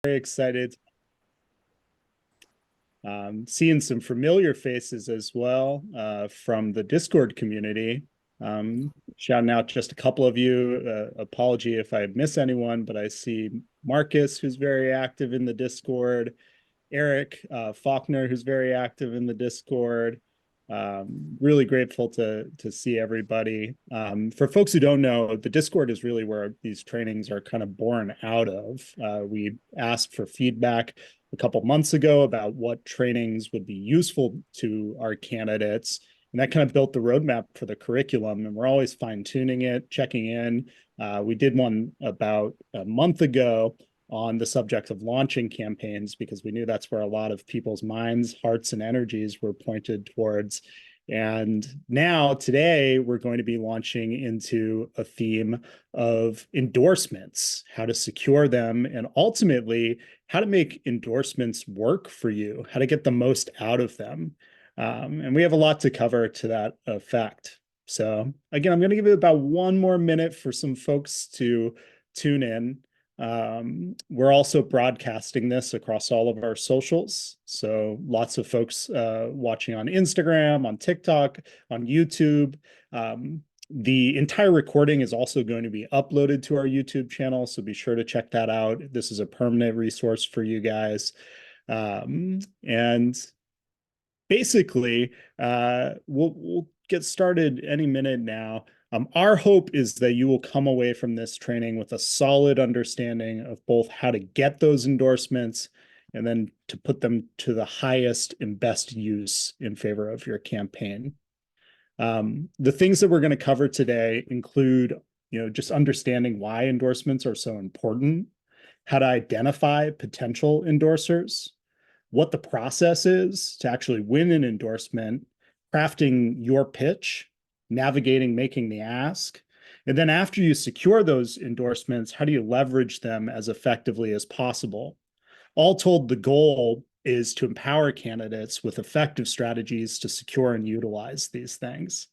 Very excited. Seeing some familiar faces as well from the Discord community. Shouting out just a couple of you. Apology if I miss anyone, but I see Marcus, who's very active in the Discord, Eric Faulkner, who's very active in the Discord. Really grateful to see everybody. For folks who don't know, the Discord is really where these trainings are kind of born out of. We asked for feedback a couple months ago about what trainings would be useful to our candidates. And that kind of built the roadmap for the curriculum. And we're always fine tuning it, checking in. We did one about a month ago on the subject of launching campaigns because we knew that's where a lot of people's minds, hearts, and energies were pointed towards. And now, today, we're going to be launching into a theme of endorsements, how to secure them, and ultimately, how to make endorsements work for you, how to get the most out of them. And we have a lot to cover to that effect. So, again, I'm going to give it about one more minute for some folks to tune in. We're also broadcasting this across all of our socials. So lots of folks watching on Instagram, on TikTok, on YouTube. The entire recording is also going to be uploaded to our YouTube channel. So be sure to check that out. This is a permanent resource for you guys. And basically, we'll get started any minute now. Our hope is that you will come away from this training with a solid understanding of both how to get those endorsements and then to put them to the highest and best use in favor of your campaign. The things that we're going to cover today include, just understanding why endorsements are so important, how to identify potential endorsers, what the process is to actually win an endorsement, crafting your pitch, navigating making the ask. And then after you secure those endorsements, how do you leverage them as effectively as possible? All told, the goal is to empower candidates with effective strategies to secure and utilize these things.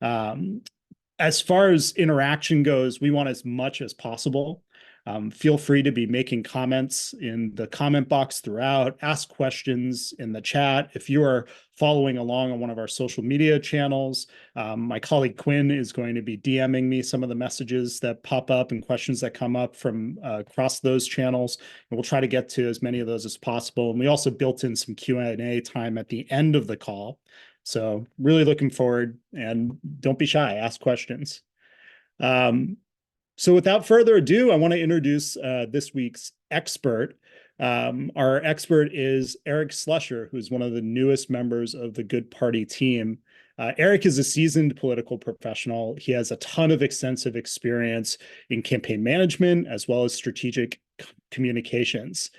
As far as interaction goes, we want as much as possible. Feel free to be making comments in the comment box throughout, ask questions in the chat. If you are following along on one of our social media channels, my colleague Quinn is going to be DMing me some of the messages that pop up and questions that come up from across those channels. And we'll try to get to as many of those as possible. And we also built in some Q&A time at the end of the call. So really looking forward, and don't be shy, ask questions. So without further ado, I want to introduce this week's expert. Our expert is Eric Slusher, who's one of the newest members of the Good Party team. Eric is a seasoned political professional. He has a ton of extensive experience in campaign management as well as strategic communications.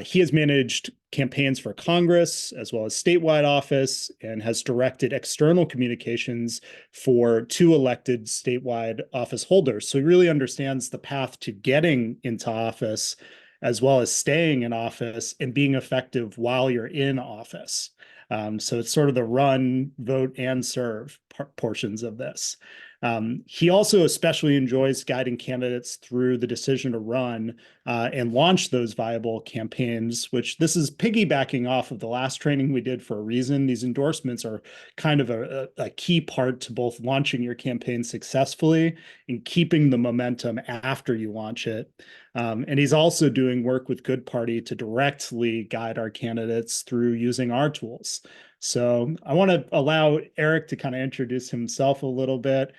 He has managed campaigns for Congress as well as statewide office and has directed external communications for 2 elected statewide office holders. So he really understands the path to getting into office as well as staying in office and being effective while you're in office. So it's sort of the run, vote, and serve portions of this. He also especially enjoys guiding candidates through the decision to run and launch those viable campaigns, which this is piggybacking off of the last training we did for a reason. These endorsements are kind of a key part to both launching your campaign successfully and keeping the momentum after you launch it. And he's also doing work with Good Party to directly guide our candidates through using our tools. So I want to allow Eric to kind of introduce himself a little bit.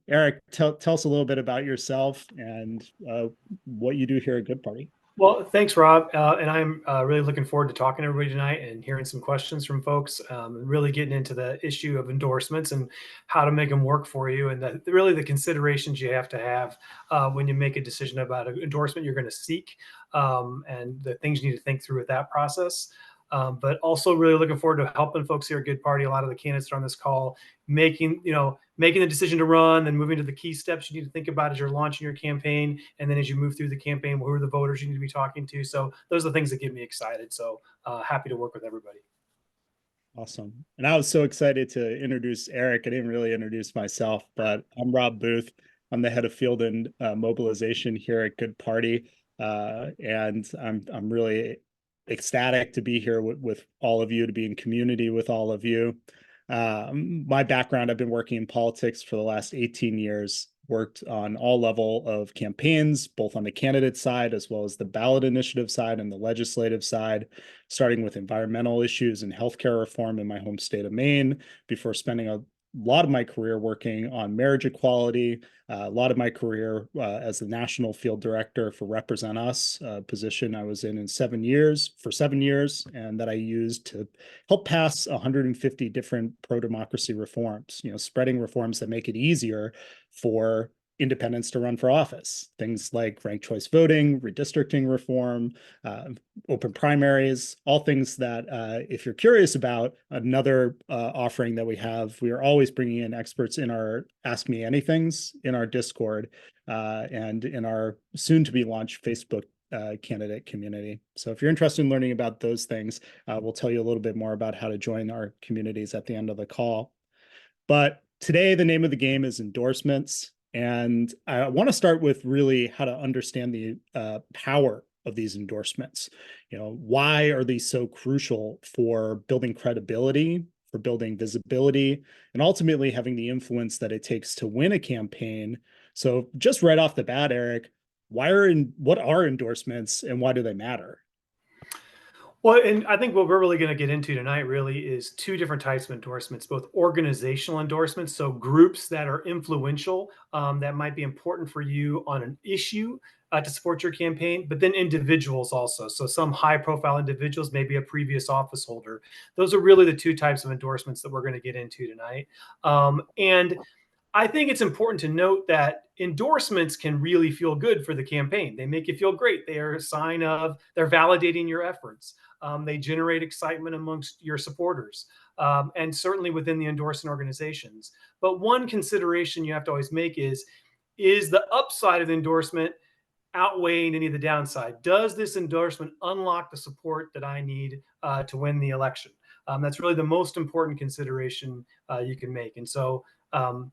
Eric, tell us a little bit about yourself and what you do here at Good Party. Well, thanks, Rob. And I'm really looking forward to talking to everybody tonight and hearing some questions from folks and really getting into the issue of endorsements and how to make them work for you and really the considerations you have to have when you make a decision about an endorsement you're going to seek and the things you need to think through with that process. But also really looking forward to helping folks here at Good Party. A lot of the candidates that are on this call making the decision to run and moving to the key steps you need to think about as you're launching your campaign. And then as you move through the campaign, who are the voters you need to be talking to? So those are the things that get me excited. So happy to work with everybody. Awesome. And I was so excited to introduce Eric. I didn't really introduce myself, but I'm Rob Booth. I'm the head of field and mobilization here at Good Party. And I'm really ecstatic to be here with all of you, to be in community with all of you. My background, I've been working in politics for the last 18 years, worked on all level of campaigns, both on the candidate side as well as the ballot initiative side and the legislative side, starting with environmental issues and healthcare reform in my home state of Maine, before spending a lot of my career working on marriage equality, a lot of my career as the national field director for Represent Us, a position I was in 7 years, for 7 years, and that I used to help pass 150 different pro-democracy reforms, spreading reforms that make it easier for independents to run for office. Things like ranked choice voting, redistricting reform, open primaries, all things that if you're curious about, another offering that we have, we are always bringing in experts in our Ask Me Anythings in our Discord and in our soon to be launched Facebook candidate community. So if you're interested in learning about those things, we'll tell you a little bit more about how to join our communities at the end of the call. But today, the name of the game is endorsements. And I want to start with really how to understand the power of these endorsements. Why are these so crucial for building credibility, for building visibility, and ultimately having the influence that it takes to win a campaign? So just right off the bat, Eric, what are endorsements and why do they matter? Well, and I think what we're really going to get into tonight really is two different types of endorsements, both organizational endorsements, so groups that are influential, that might be important for you on an issue to support your campaign, but then individuals also. So some high profile individuals, maybe a previous office holder. Those are really the two types of endorsements that we're going to get into tonight. And I think it's important to note that endorsements can really feel good for the campaign. They make you feel great. They are a sign of they're validating your efforts. They generate excitement amongst your supporters, and certainly within the endorsing organizations. But one consideration you have to always make is the upside of the endorsement outweighing any of the downside? Does this endorsement unlock the support that I need to win the election? That's really the most important consideration you can make. And so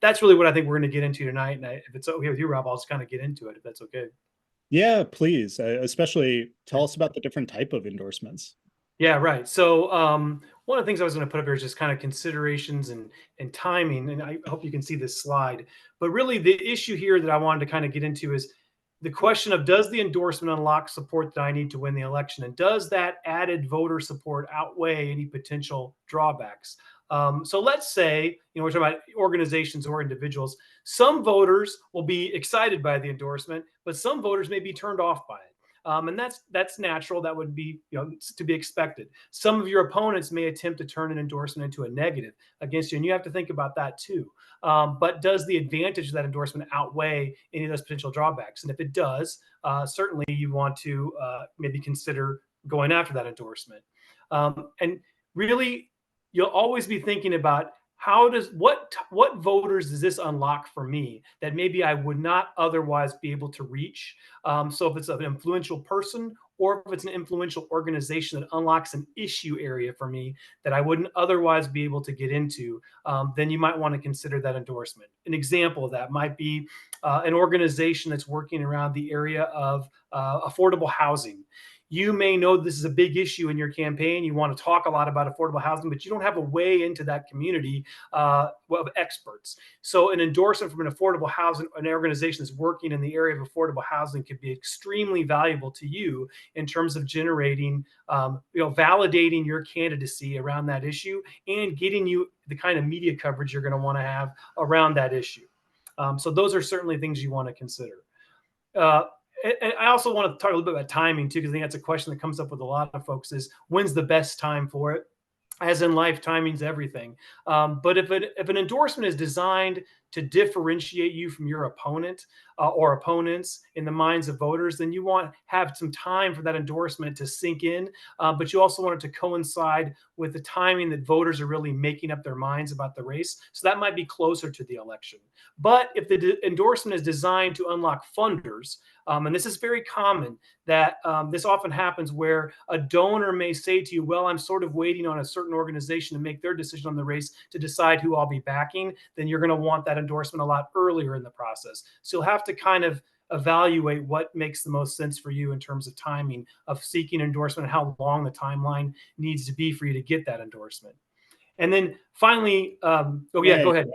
that's really what I think we're going to get into tonight. And if it's okay with you, Rob, I'll just kind of get into it if that's okay. Yeah, please. Especially tell us about the different type of endorsements. Yeah, right. So one of the things I was going to put up here is just kind of considerations and timing. And I hope you can see this slide. But really, the issue here that I wanted to kind of get into is the question of, does the endorsement unlock support that I need to win the election? And does that added voter support outweigh any potential drawbacks? So let's say, we're talking about organizations or individuals. Some voters will be excited by the endorsement, but some voters may be turned off by it. And that's natural. That would be to be expected. Some of your opponents may attempt to turn an endorsement into a negative against you, and you have to think about that too. But does the advantage of that endorsement outweigh any of those potential drawbacks? And if it does, certainly you want to maybe consider going after that endorsement. And really, you'll always be thinking about what voters does this unlock for me that maybe I would not otherwise be able to reach. So if it's an influential person or if it's an influential organization that unlocks an issue area for me that I wouldn't otherwise be able to get into, then you might want to consider that endorsement. An example of that might be an organization that's working around the area of affordable housing. You may know this is a big issue in your campaign. You want to talk a lot about affordable housing, but you don't have a way into that community of experts. So an endorsement from an affordable housing, an organization that's working in the area of affordable housing, could be extremely valuable to you in terms of generating, validating your candidacy around that issue and getting you the kind of media coverage you're going to want to have around that issue. So those are certainly things you want to consider. And I also want to talk a little bit about timing too, because I think that's a question that comes up with a lot of folks: is when's the best time for it? As in life, timing's everything. But if an endorsement is designed to differentiate you from your opponent or opponents in the minds of voters, then you want to have some time for that endorsement to sink in. But you also want it to coincide with the timing that voters are really making up their minds about the race. So that might be closer to the election. But if the endorsement is designed to unlock funders, and this is very common, that this often happens where a donor may say to you, well, I'm sort of waiting on a certain organization to make their decision on the race to decide who I'll be backing, then you're going to want that endorsement a lot earlier in the process. So you'll have to kind of evaluate what makes the most sense for you in terms of timing of seeking endorsement and how long the timeline needs to be for you to get that endorsement. And then finally, oh yeah, Yeah, go ahead.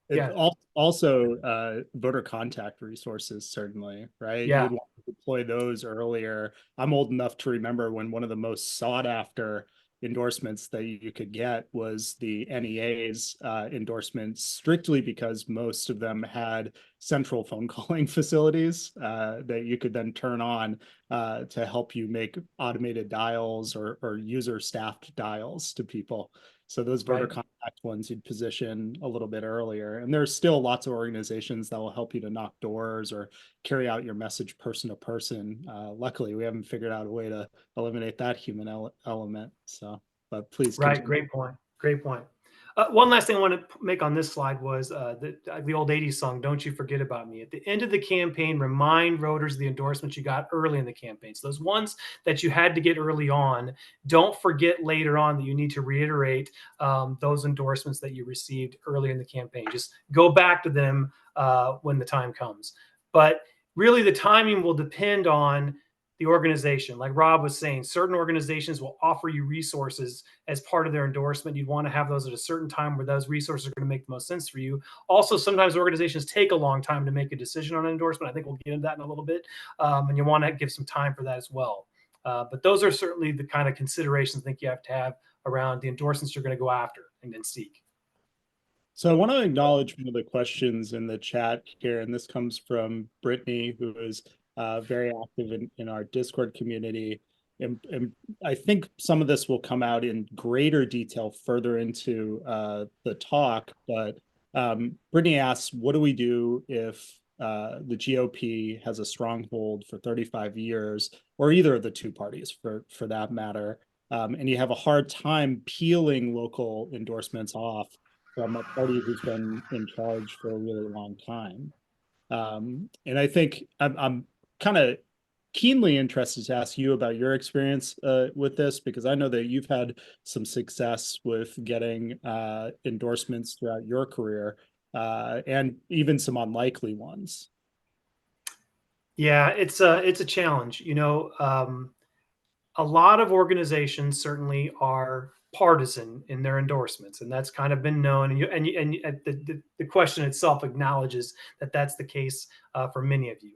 it Yeah, also voter contact resources, certainly, right? yeah, You'd want to deploy those earlier. I'm old enough to remember when one of the most sought after endorsements that you could get was the NEA's endorsements, strictly because most of them had central phone calling facilities that you could then turn on to help you make automated dials or user staffed dials to people. So those voter right. contact ones you'd position a little bit earlier. And there's still lots of organizations that will help you to knock doors or carry out your message person to person. Luckily, we haven't figured out a way to eliminate that human element. So, but please Right. continue. Great point. Great point. One last thing I want to make on this slide was the old 80s song, Don't You Forget About Me. At the end of the campaign, remind voters of the endorsements you got early in the campaign. So those ones that you had to get early on, don't forget later on that you need to reiterate those endorsements that you received early in the campaign. Just go back to them when the time comes. But really, the timing will depend on the organization. Like Rob was saying, certain organizations will offer you resources as part of their endorsement. You'd want to have those at a certain time where those resources are going to make the most sense for you. Also, sometimes organizations take a long time to make a decision on an endorsement. I think we'll get into that in a little bit. And you want to give some time for that as well. But those are certainly the kind of considerations I think you have to have around the endorsements you're going to go after and then seek. So I want to acknowledge one of the questions in the chat here, and this comes from Brittany, who is very active in our Discord community. And I think some of this will come out in greater detail further into the talk. But Brittany asks, what do we do if the GOP has a stronghold for 35 years, or either of the two parties for that matter, and you have a hard time peeling local endorsements off from a party who's been in charge for a really long time. And I think I'm kind of keenly interested to ask you about your experience with this, because I know that you've had some success with getting endorsements throughout your career and even some unlikely ones. Yeah, it's a challenge. A lot of organizations certainly are partisan in their endorsements, and that's kind of been known. And the question itself acknowledges that that's the case for many of you.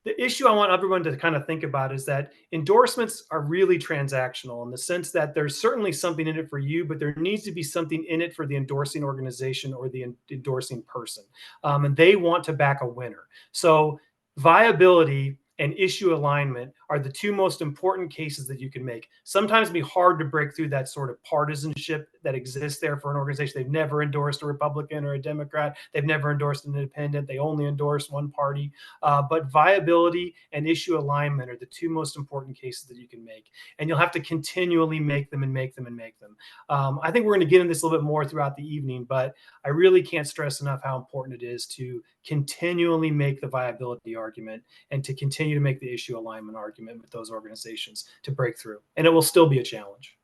The issue I want everyone to kind of think about is that endorsements are really transactional in the sense that there's certainly something in it for you, but there needs to be something in it for the endorsing organization or the endorsing person. And they want to back a winner. So viability and issue alignment are the two most important cases that you can make. Sometimes it'd be hard to break through that sort of partisanship that exists there for an organization. They've never endorsed a Republican or a Democrat. They've never endorsed an independent. They only endorse one party. But viability and issue alignment are the two most important cases that you can make. And you'll have to continually make them and make them and make them. I think we're going to get into this a little bit more throughout the evening, but I really can't stress enough how important it is to continually make the viability argument and to continue to make the issue alignment argument with those organizations to break through. And it will still be a challenge.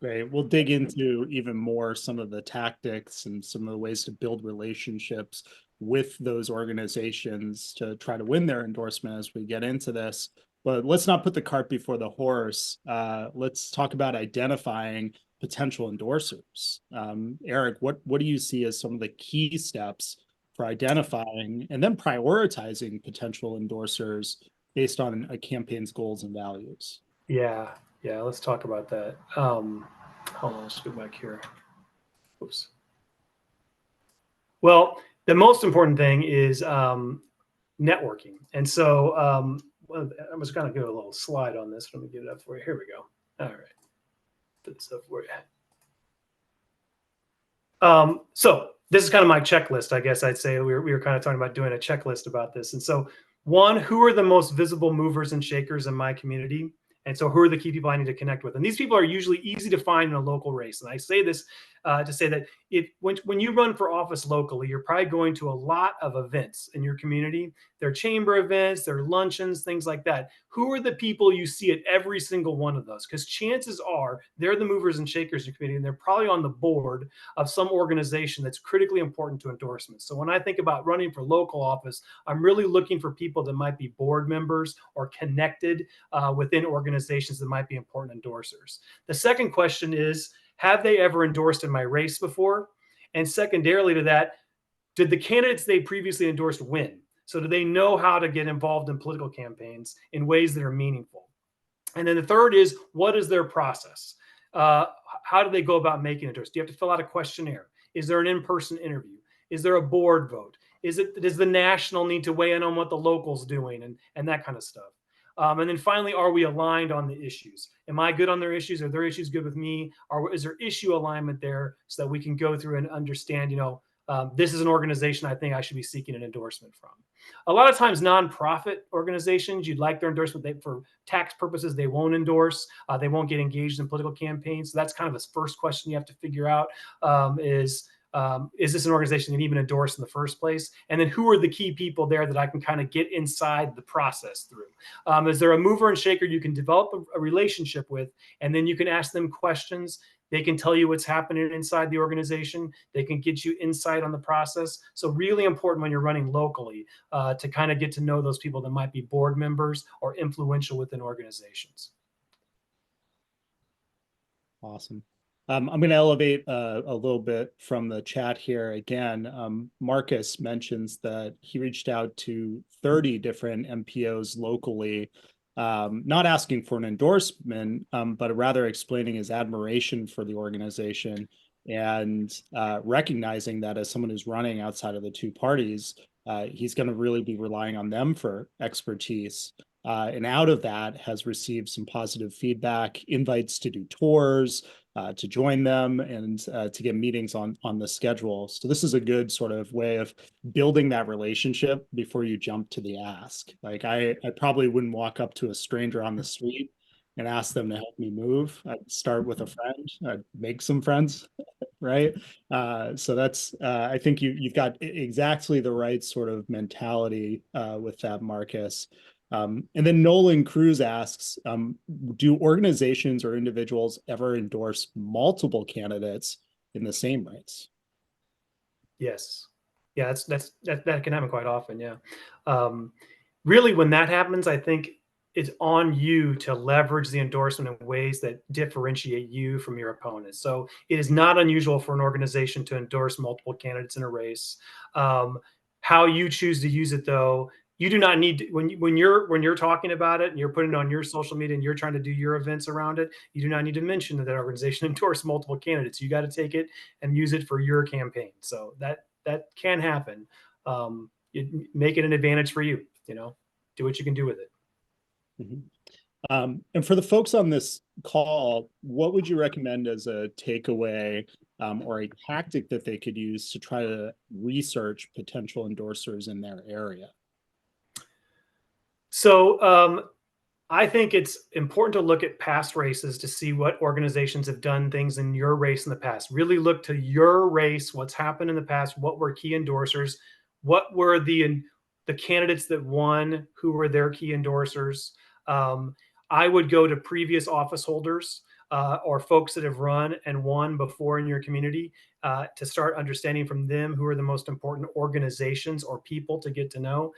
Great. We'll dig into even more some of the tactics and some of the ways to build relationships with those organizations to try to win their endorsement as we get into this. But let's not put the cart before the horse. Let's talk about identifying potential endorsers. Eric, what do you see as some of the key steps for identifying and then prioritizing potential endorsers based on a campaign's goals and values? Yeah. Yeah. Let's talk about that. Hold on. Let's go back here. Oops. Well, the most important thing is networking. And so well, I was going to do a little slide on this. Let me get it up for you. Here we go. All right. Put this up for you. So this is kind of my checklist, I guess I'd say. We were kind of talking about doing a checklist about this. And so, one, who are the most visible movers and shakers in my community? And so, who are the key people I need to connect with? And these people are usually easy to find in a local race. And I say this to say that when you run for office locally, you're probably going to a lot of events in your community their chamber events, their luncheons, things like that. Who are the people you see at every single one of those? Because chances are they're the movers and shakers in your community, and they're probably on the board of some organization that's critically important to endorsements. So when I think about running for local office, I'm really looking for people that might be board members or connected within organizations that might be important endorsers. The second question is, have they ever endorsed in my race before? And secondarily to that, did the candidates they previously endorsed win? So do they know how to get involved in political campaigns in ways that are meaningful? And then the third is, what is their process? Uh, how do they go about making endorsement? Do you have to fill out a questionnaire? Is there an in-person interview? Is there a board vote? Does the national need to weigh in on what the locals doing and that kind of stuff? And then finally, are we aligned on the issues? Am I good on their issues? Are their issues good with me? Or is there issue alignment there so that we can go through and understand, this is an organization I think I should be seeking an endorsement from. A lot of times, nonprofit organizations, you'd like their endorsement for tax purposes, they won't endorse. They won't get engaged in political campaigns. So that's kind of the first question you have to figure out: is this an organization that can even endorse in the first place? And then who are the key people there that I can kind of get inside the process through? Is there a mover and shaker you can develop a relationship with, and then you can ask them questions? They can tell you what's happening inside the organization. They can get you insight on the process. So really important when you're running locally to kind of get to know those people that might be board members or influential within organizations. Awesome. I'm going to elevate a little bit from the chat here again. Marcus mentions that he reached out to 30 different MPOs locally, not asking for an endorsement, but rather explaining his admiration for the organization and recognizing that as someone who's running outside of the two parties, he's going to really be relying on them for expertise. And out of that has received some positive feedback, invites to do tours, to join them, and to get meetings on the schedule. So this is a good sort of way of building that relationship before you jump to the ask. Like I probably wouldn't walk up to a stranger on the street and ask them to help me move. I'd start with a friend. I'd make some friends, right? So that's I think you've got exactly the right sort of mentality with that, Marcus. And then Nolan Cruz asks, do organizations or individuals ever endorse multiple candidates in the same race? Yes. Yeah, that can happen quite often. Yeah. Really, when that happens, I think it's on you to leverage the endorsement in ways that differentiate you from your opponents. So it is not unusual for an organization to endorse multiple candidates in a race. How you choose to use it, though, you do not need to, when you're talking about it and you're putting it on your social media and you're trying to do your events around it, you do not need to mention that that organization endorsed multiple candidates. You got to take it and use it for your campaign. So that can happen. Make it an advantage for you. Do what you can do with it. And for the folks on this call, what would you recommend as a takeaway or a tactic that they could use to try to research potential endorsers in their area? So I think it's important to look at past races to see what organizations have done things in your race in the past. Really look to your race, what's happened in the past, what were key endorsers, what were the candidates that won, who were their key endorsers. I would go to previous office holders or folks that have run and won before in your community to start understanding from them who are the most important organizations or people to get to know.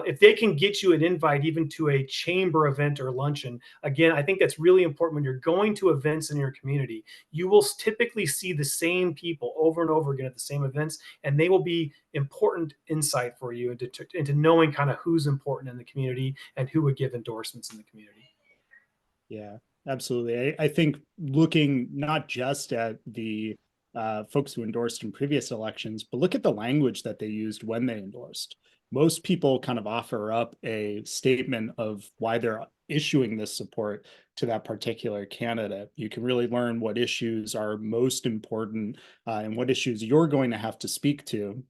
If they can get you an invite even to a chamber event or luncheon, again, I think that's really important when you're going to events in your community. You will typically see the same people over and over again at the same events, and they will be important insight for you into knowing kind of who's important in the community and who would give endorsements in the community. Yeah, absolutely. I think looking not just at the folks who endorsed in previous elections, but look at the language that they used when they endorsed. Most people kind of offer up a statement of why they're issuing this support to that particular candidate. You can really learn what issues are most important and what issues you're going to have to speak to.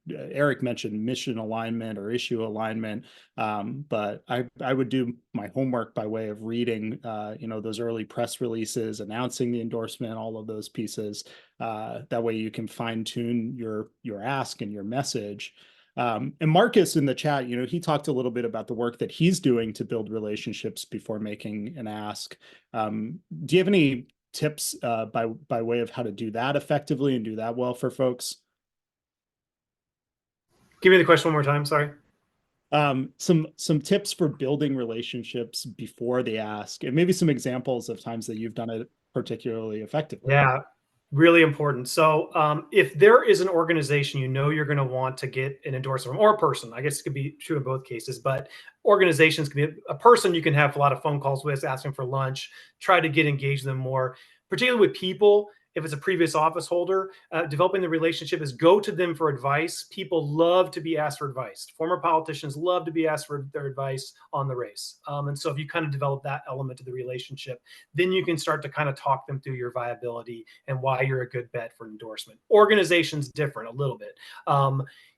Eric mentioned mission alignment or issue alignment, but I would do my homework by way of reading, those early press releases announcing the endorsement, all of those pieces. That way you can fine tune your ask and your message. And Marcus in the chat, he talked a little bit about the work that he's doing to build relationships before making an ask. Do you have any tips by way of how to do that effectively and do that well for folks? Give me the question one more time. Sorry. Some tips for building relationships before the ask, and maybe some examples of times that you've done it particularly effectively. Yeah, really important. So if there is an organization you're going to want to get an endorsement from, or a person, I guess it could be true in both cases, but organizations can be a person you can have a lot of phone calls with, asking for lunch, try to get engaged them more, particularly with people. If it's a previous office holder, developing the relationship is go to them for advice. People love to be asked for advice. Former politicians love to be asked for their advice on the race. And so if you kind of develop that element to the relationship, then you can start to kind of talk them through your viability and why you're a good bet for endorsement. Organizations different a little bit.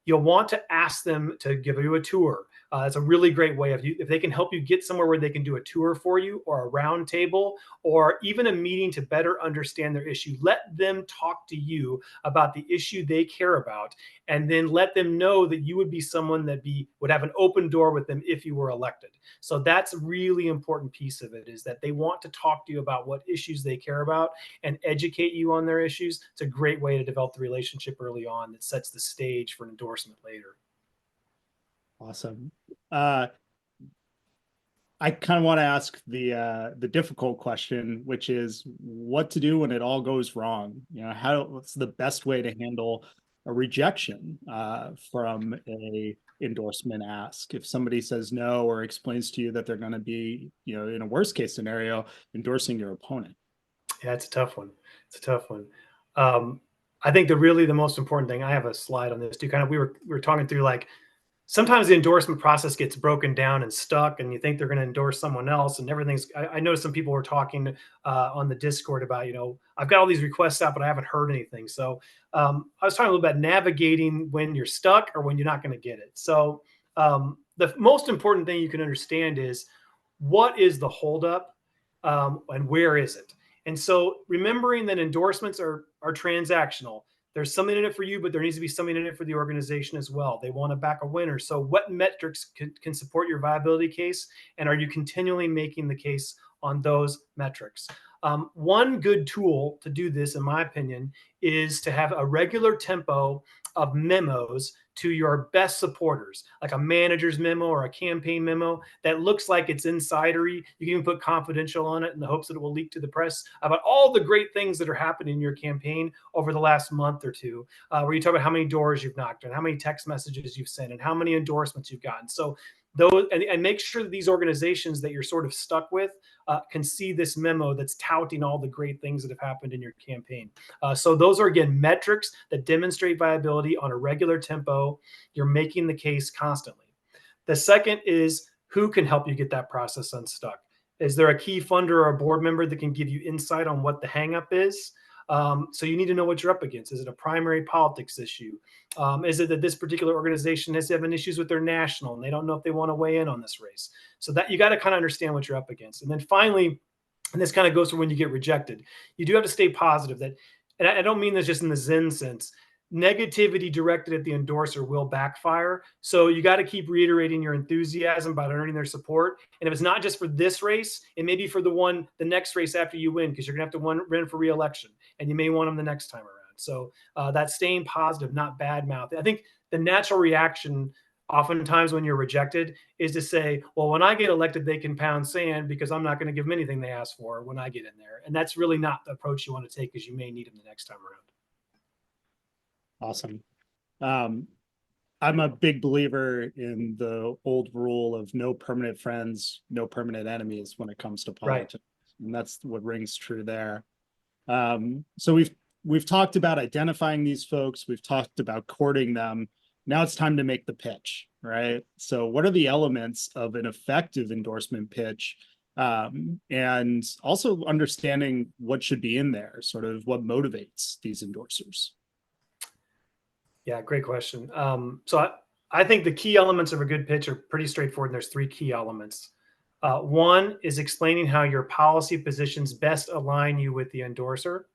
You'll want to ask them to give you a tour. It's a really great way if they can help you get somewhere where they can do a tour for you, or a round table, or even a meeting to better understand their issue. Let them talk to you about the issue they care about, and then let them know that you would be someone that would have an open door with them if you were elected. So that's a really important piece of it, is that they want to talk to you about what issues they care about and educate you on their issues. It's a great way to develop the relationship early on that sets the stage for an endorsement later. Awesome. I kind of want to ask the difficult question, which is what to do when it all goes wrong. What's the best way to handle a rejection from a endorsement ask? If somebody says no or explains to you that they're going to be, in a worst case scenario, endorsing your opponent. Yeah, it's a tough one. It's a tough one. I think the most important thing, I have a slide on this too. Kind of, we were talking through, like, sometimes the endorsement process gets broken down and stuck, and you think they're going to endorse someone else, and everything's. I know some people were talking on the Discord about, I've got all these requests out, but I haven't heard anything. So I was talking a little about navigating when you're stuck or when you're not going to get it. So the most important thing you can understand is what is the holdup, and where is it. And so remembering that endorsements are transactional. There's something in it for you, but there needs to be something in it for the organization as well. They want to back a winner. So what metrics can support your viability case? And are you continually making the case on those metrics? One good tool to do this, in my opinion, is to have a regular tempo of memos to your best supporters, like a manager's memo or a campaign memo that looks like it's insidery. You can even put confidential on it in the hopes that it will leak to the press about all the great things that are happening in your campaign over the last month or two, where you talk about how many doors you've knocked on, how many text messages you've sent, and how many endorsements you've gotten. So those, and make sure that these organizations that you're sort of stuck with can see this memo that's touting all the great things that have happened in your campaign. So those are, again, metrics that demonstrate viability on a regular tempo. You're making the case constantly. The second is who can help you get that process unstuck. Is there a key funder or a board member that can give you insight on what the hangup is? So you need to know what you're up against. Is it a primary politics issue? Is it that this particular organization has having issues with their national and they don't know if they want to weigh in on this race? So that you got to kind of understand what you're up against. And then finally, and this kind of goes for when you get rejected, you do have to stay positive. That, and I don't mean this just in the Zen sense. Negativity directed at the endorser will backfire. So you got to keep reiterating your enthusiasm about earning their support. And if it's not just for this race, it may be for the next race after you win, because you're going to have to run for re-election, and you may want them the next time around. So that staying positive, not bad mouth. I think the natural reaction oftentimes when you're rejected is to say, well, when I get elected, they can pound sand because I'm not going to give them anything they ask for when I get in there. And that's really not the approach you want to take, because you may need them the next time around. Awesome. I'm a big believer in the old rule of no permanent friends, no permanent enemies when it comes to politics. Right. And that's what rings true there. So we've talked about identifying these folks. We've talked about courting them. Now it's time to make the pitch, right? So what are the elements of an effective endorsement pitch? And also understanding what should be in there, sort of what motivates these endorsers. Yeah, great question. So I think the key elements of a good pitch are pretty straightforward. And there's three key elements. One is explaining how your policy positions best align you with the endorser.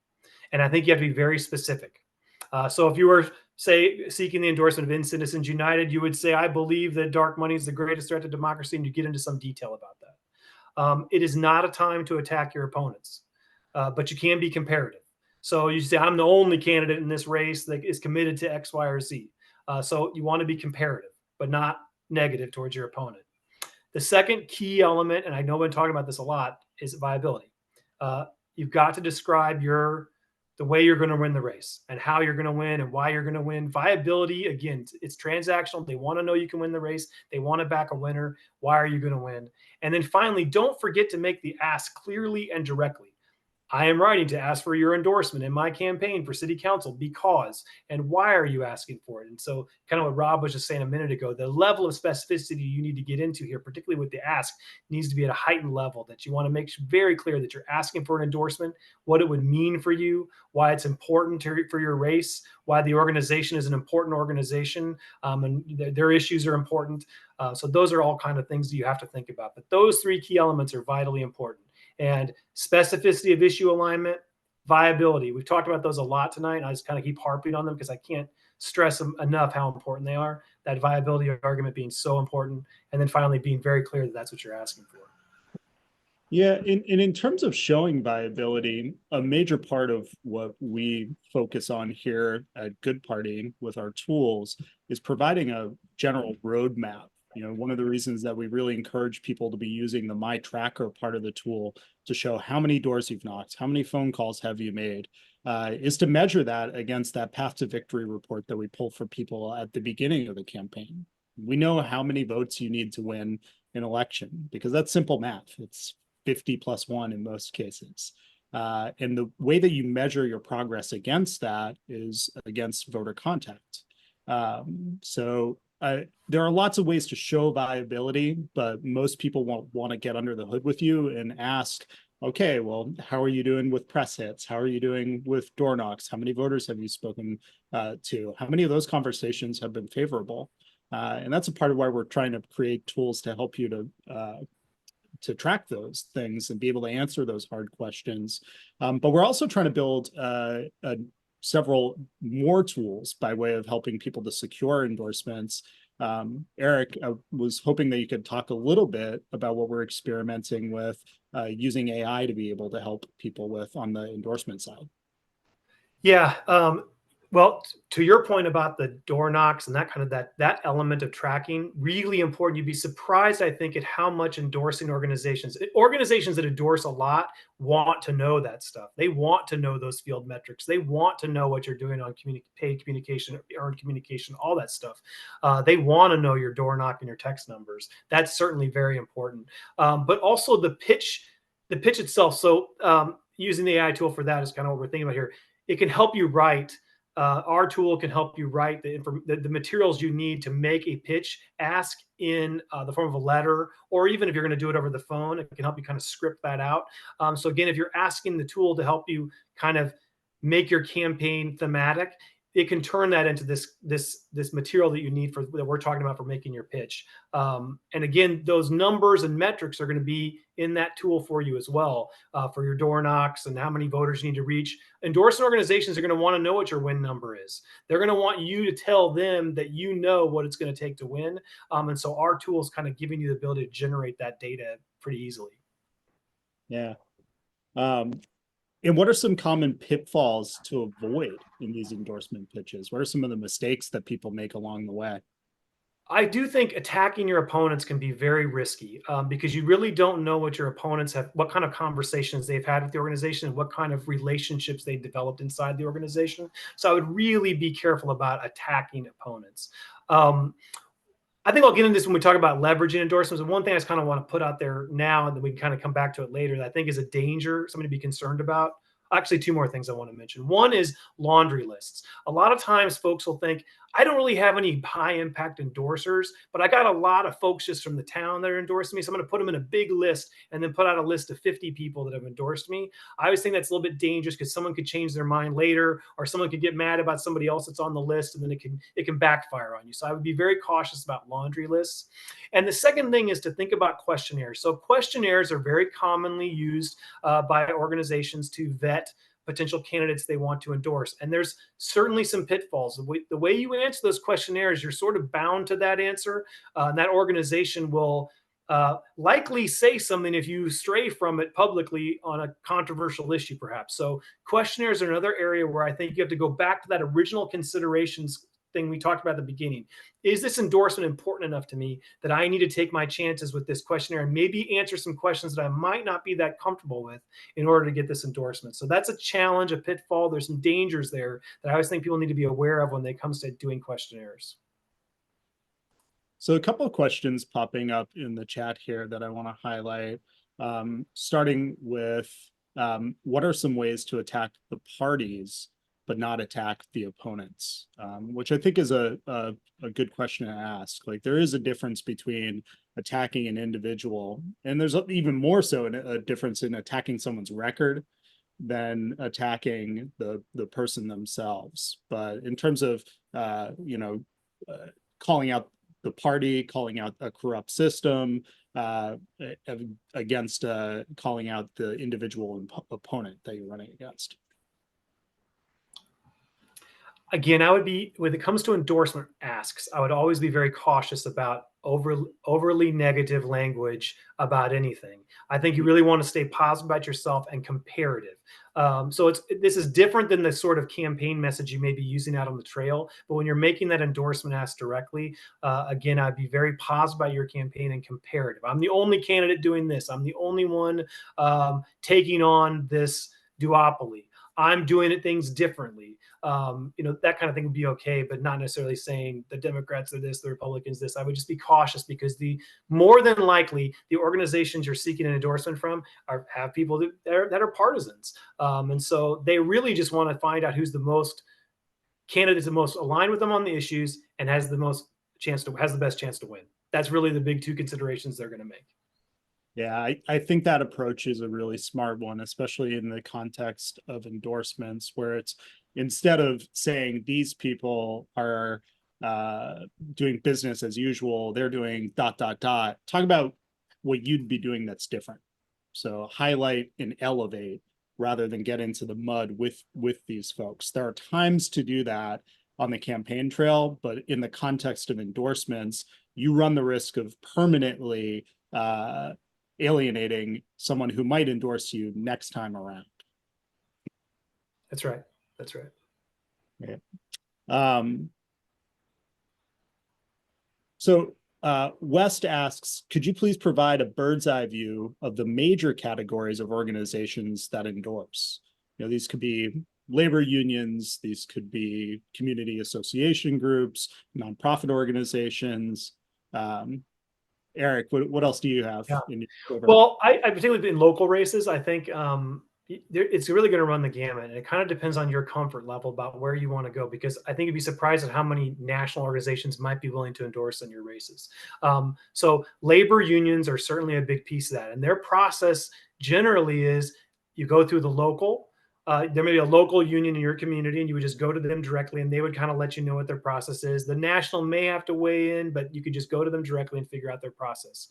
And I think you have to be very specific. So if you were say seeking the endorsement of Citizens United, you would say, I believe that dark money is the greatest threat to democracy, and you get into some detail about that. It is not a time to attack your opponents, but you can be comparative. So you say, I'm the only candidate in this race that is committed to X, Y, or Z. So you want to be comparative, but not negative towards your opponent. The second key element, and I know I've been talking about this a lot, is viability. You've got to describe the way you're going to win the race and how you're going to win and why you're going to win. Viability, again, it's transactional. They want to know you can win the race. They want to back a winner. Why are you going to win? And then finally, don't forget to make the ask clearly and directly. I am writing to ask for your endorsement in my campaign for city council because, and why are you asking for it? And so, kind of what Rob was just saying a minute ago, the level of specificity you need to get into here, particularly with the ask, needs to be at a heightened level that you want to make very clear that you're asking for an endorsement, what it would mean for you, why it's important for your race, why the organization is an important organization, and their issues are important. So those are all kind of things that you have to think about. But those three key elements are vitally important. And specificity of issue alignment, viability. We've talked about those a lot tonight, and I just kind of keep harping on them because I can't stress them enough how important they are. That viability argument being so important, and then finally being very clear that that's what you're asking for. Yeah, in terms of showing viability, a major part of what we focus on here at Good Party with our tools is providing a general roadmap. One of the reasons that we really encourage people to be using the My Tracker part of the tool to show how many doors you've knocked, how many phone calls have you made, is to measure that against that path to victory report that we pull for people at the beginning of the campaign. We know how many votes you need to win an election because that's simple math. It's 50 plus 1 in most cases. And the way that you measure your progress against that is against voter contact. So there are lots of ways to show viability, but most people won't want to get under the hood with you and ask, okay, well, how are you doing with press hits? How are you doing with door knocks? How many voters have you spoken to? How many of those conversations have been favorable? And that's a part of why we're trying to create tools to help you to track those things and be able to answer those hard questions. But we're also trying to build several more tools by way of helping people to secure endorsements. Eric, I was hoping that you could talk a little bit about what we're experimenting with using AI to be able to help people with on the endorsement side. Yeah. Well, to your point about the door knocks and that kind of that element of tracking, really important. You'd be surprised, I think, at how much endorsing organizations that endorse a lot want to know that stuff. They want to know those field metrics. They want to know what you're doing on paid communication, earned communication, all that stuff. They want to know your door knock and your text numbers. That's certainly very important. But also the pitch itself. So using the AI tool for that is kind of what we're thinking about here. It can help you write. Our tool can help you write the materials you need to make a pitch ask in the form of a letter, or even if you're going to do it over the phone, it can help you kind of script that out. So again, if you're asking the tool to help you kind of make your campaign thematic, it can turn that into this material that you need that we're talking about for making your pitch. And again, those numbers and metrics are going to be in that tool for you as well, for your door knocks and how many voters you need to reach. Endorsing organizations are going to want to know what your win number is. They're going to want you to tell them that you know what it's going to take to win. And so our tool is kind of giving you the ability to generate that data pretty easily. Yeah. And what are some common pitfalls to avoid in these endorsement pitches? What are some of the mistakes that people make along the way? I do think attacking your opponents can be very risky because you really don't know what your opponents what kind of conversations they've had with the organization, and what kind of relationships they developed inside the organization. So I would really be careful about attacking opponents. I think I'll get into this when we talk about leveraging endorsements. And one thing I just kind of want to put out there now, and then we can kind of come back to it later, that I think is a danger, something to be concerned about. Actually, two more things I want to mention. One is laundry lists. A lot of times folks will think, I don't really have any high impact endorsers, but I got a lot of folks just from the town that are endorsing me. So I'm going to put them in a big list and then put out a list of 50 people that have endorsed me. I always think that's a little bit dangerous because someone could change their mind later, or someone could get mad about somebody else that's on the list, and then it can backfire on you. So I would be very cautious about laundry lists. And the second thing is to think about questionnaires. So questionnaires are very commonly used by organizations to vet potential candidates they want to endorse. And there's certainly some pitfalls. The way you answer those questionnaires, you're sort of bound to that answer. And that organization will likely say something if you stray from it publicly on a controversial issue, perhaps. So questionnaires are another area where I think you have to go back to that original considerations thing we talked about at the beginning. Is this endorsement important enough to me that I need to take my chances with this questionnaire and maybe answer some questions that I might not be that comfortable with in order to get this endorsement? So that's a challenge, a pitfall. There's some dangers there that I always think people need to be aware of when it comes to doing questionnaires. So a couple of questions popping up in the chat here that I want to highlight. Starting with what are some ways to attack the parties but not attack the opponents? Which I think is a good question to ask. Like, there is a difference between attacking an individual, and there's even more so a difference in attacking someone's record than attacking the person themselves. But in terms of calling out the party, calling out a corrupt system, against calling out the individual opponent that you're running against. Again, I would be, when it comes to endorsement asks, I would always be very cautious about overly negative language about anything. I think you really want to stay positive about yourself and comparative. So this is different than the sort of campaign message you may be using out on the trail. But when you're making that endorsement ask directly, again, I'd be very positive about your campaign and comparative. I'm the only candidate doing this. I'm the only one taking on this duopoly. I'm doing things differently. That kind of thing would be okay, but not necessarily saying the Democrats are this, the Republicans this. I would just be cautious, because the more than likely the organizations you're seeking an endorsement from have people that are partisans, and so they really just want to find out who's the most candidates the most aligned with them on the issues and has the best chance to win. That's really the big two considerations they're going to make. Yeah, I think that approach is a really smart one, especially in the context of endorsements, where it's, instead of saying these people are doing business as usual, they're doing ... Talk about what you'd be doing that's different. So highlight and elevate rather than get into the mud with these folks. There are times to do that on the campaign trail, but in the context of endorsements, you run the risk of permanently alienating someone who might endorse you next time around. That's right. That's right. Yeah. So West asks, could you please provide a bird's eye view of the major categories of organizations that endorse? These could be labor unions, these could be community association groups, nonprofit organizations. Eric, what else do you have? Yeah. In your Well, I particularly in local races, I think it's really going to run the gamut. And it kind of depends on your comfort level about where you want to go, because I think you'd be surprised at how many national organizations might be willing to endorse in your races. So labor unions are certainly a big piece of that. And their process generally is you go through the local. There may be a local union in your community, and you would just go to them directly, and they would kind of let you know what their process is. The national may have to weigh in, but you could just go to them directly and figure out their process.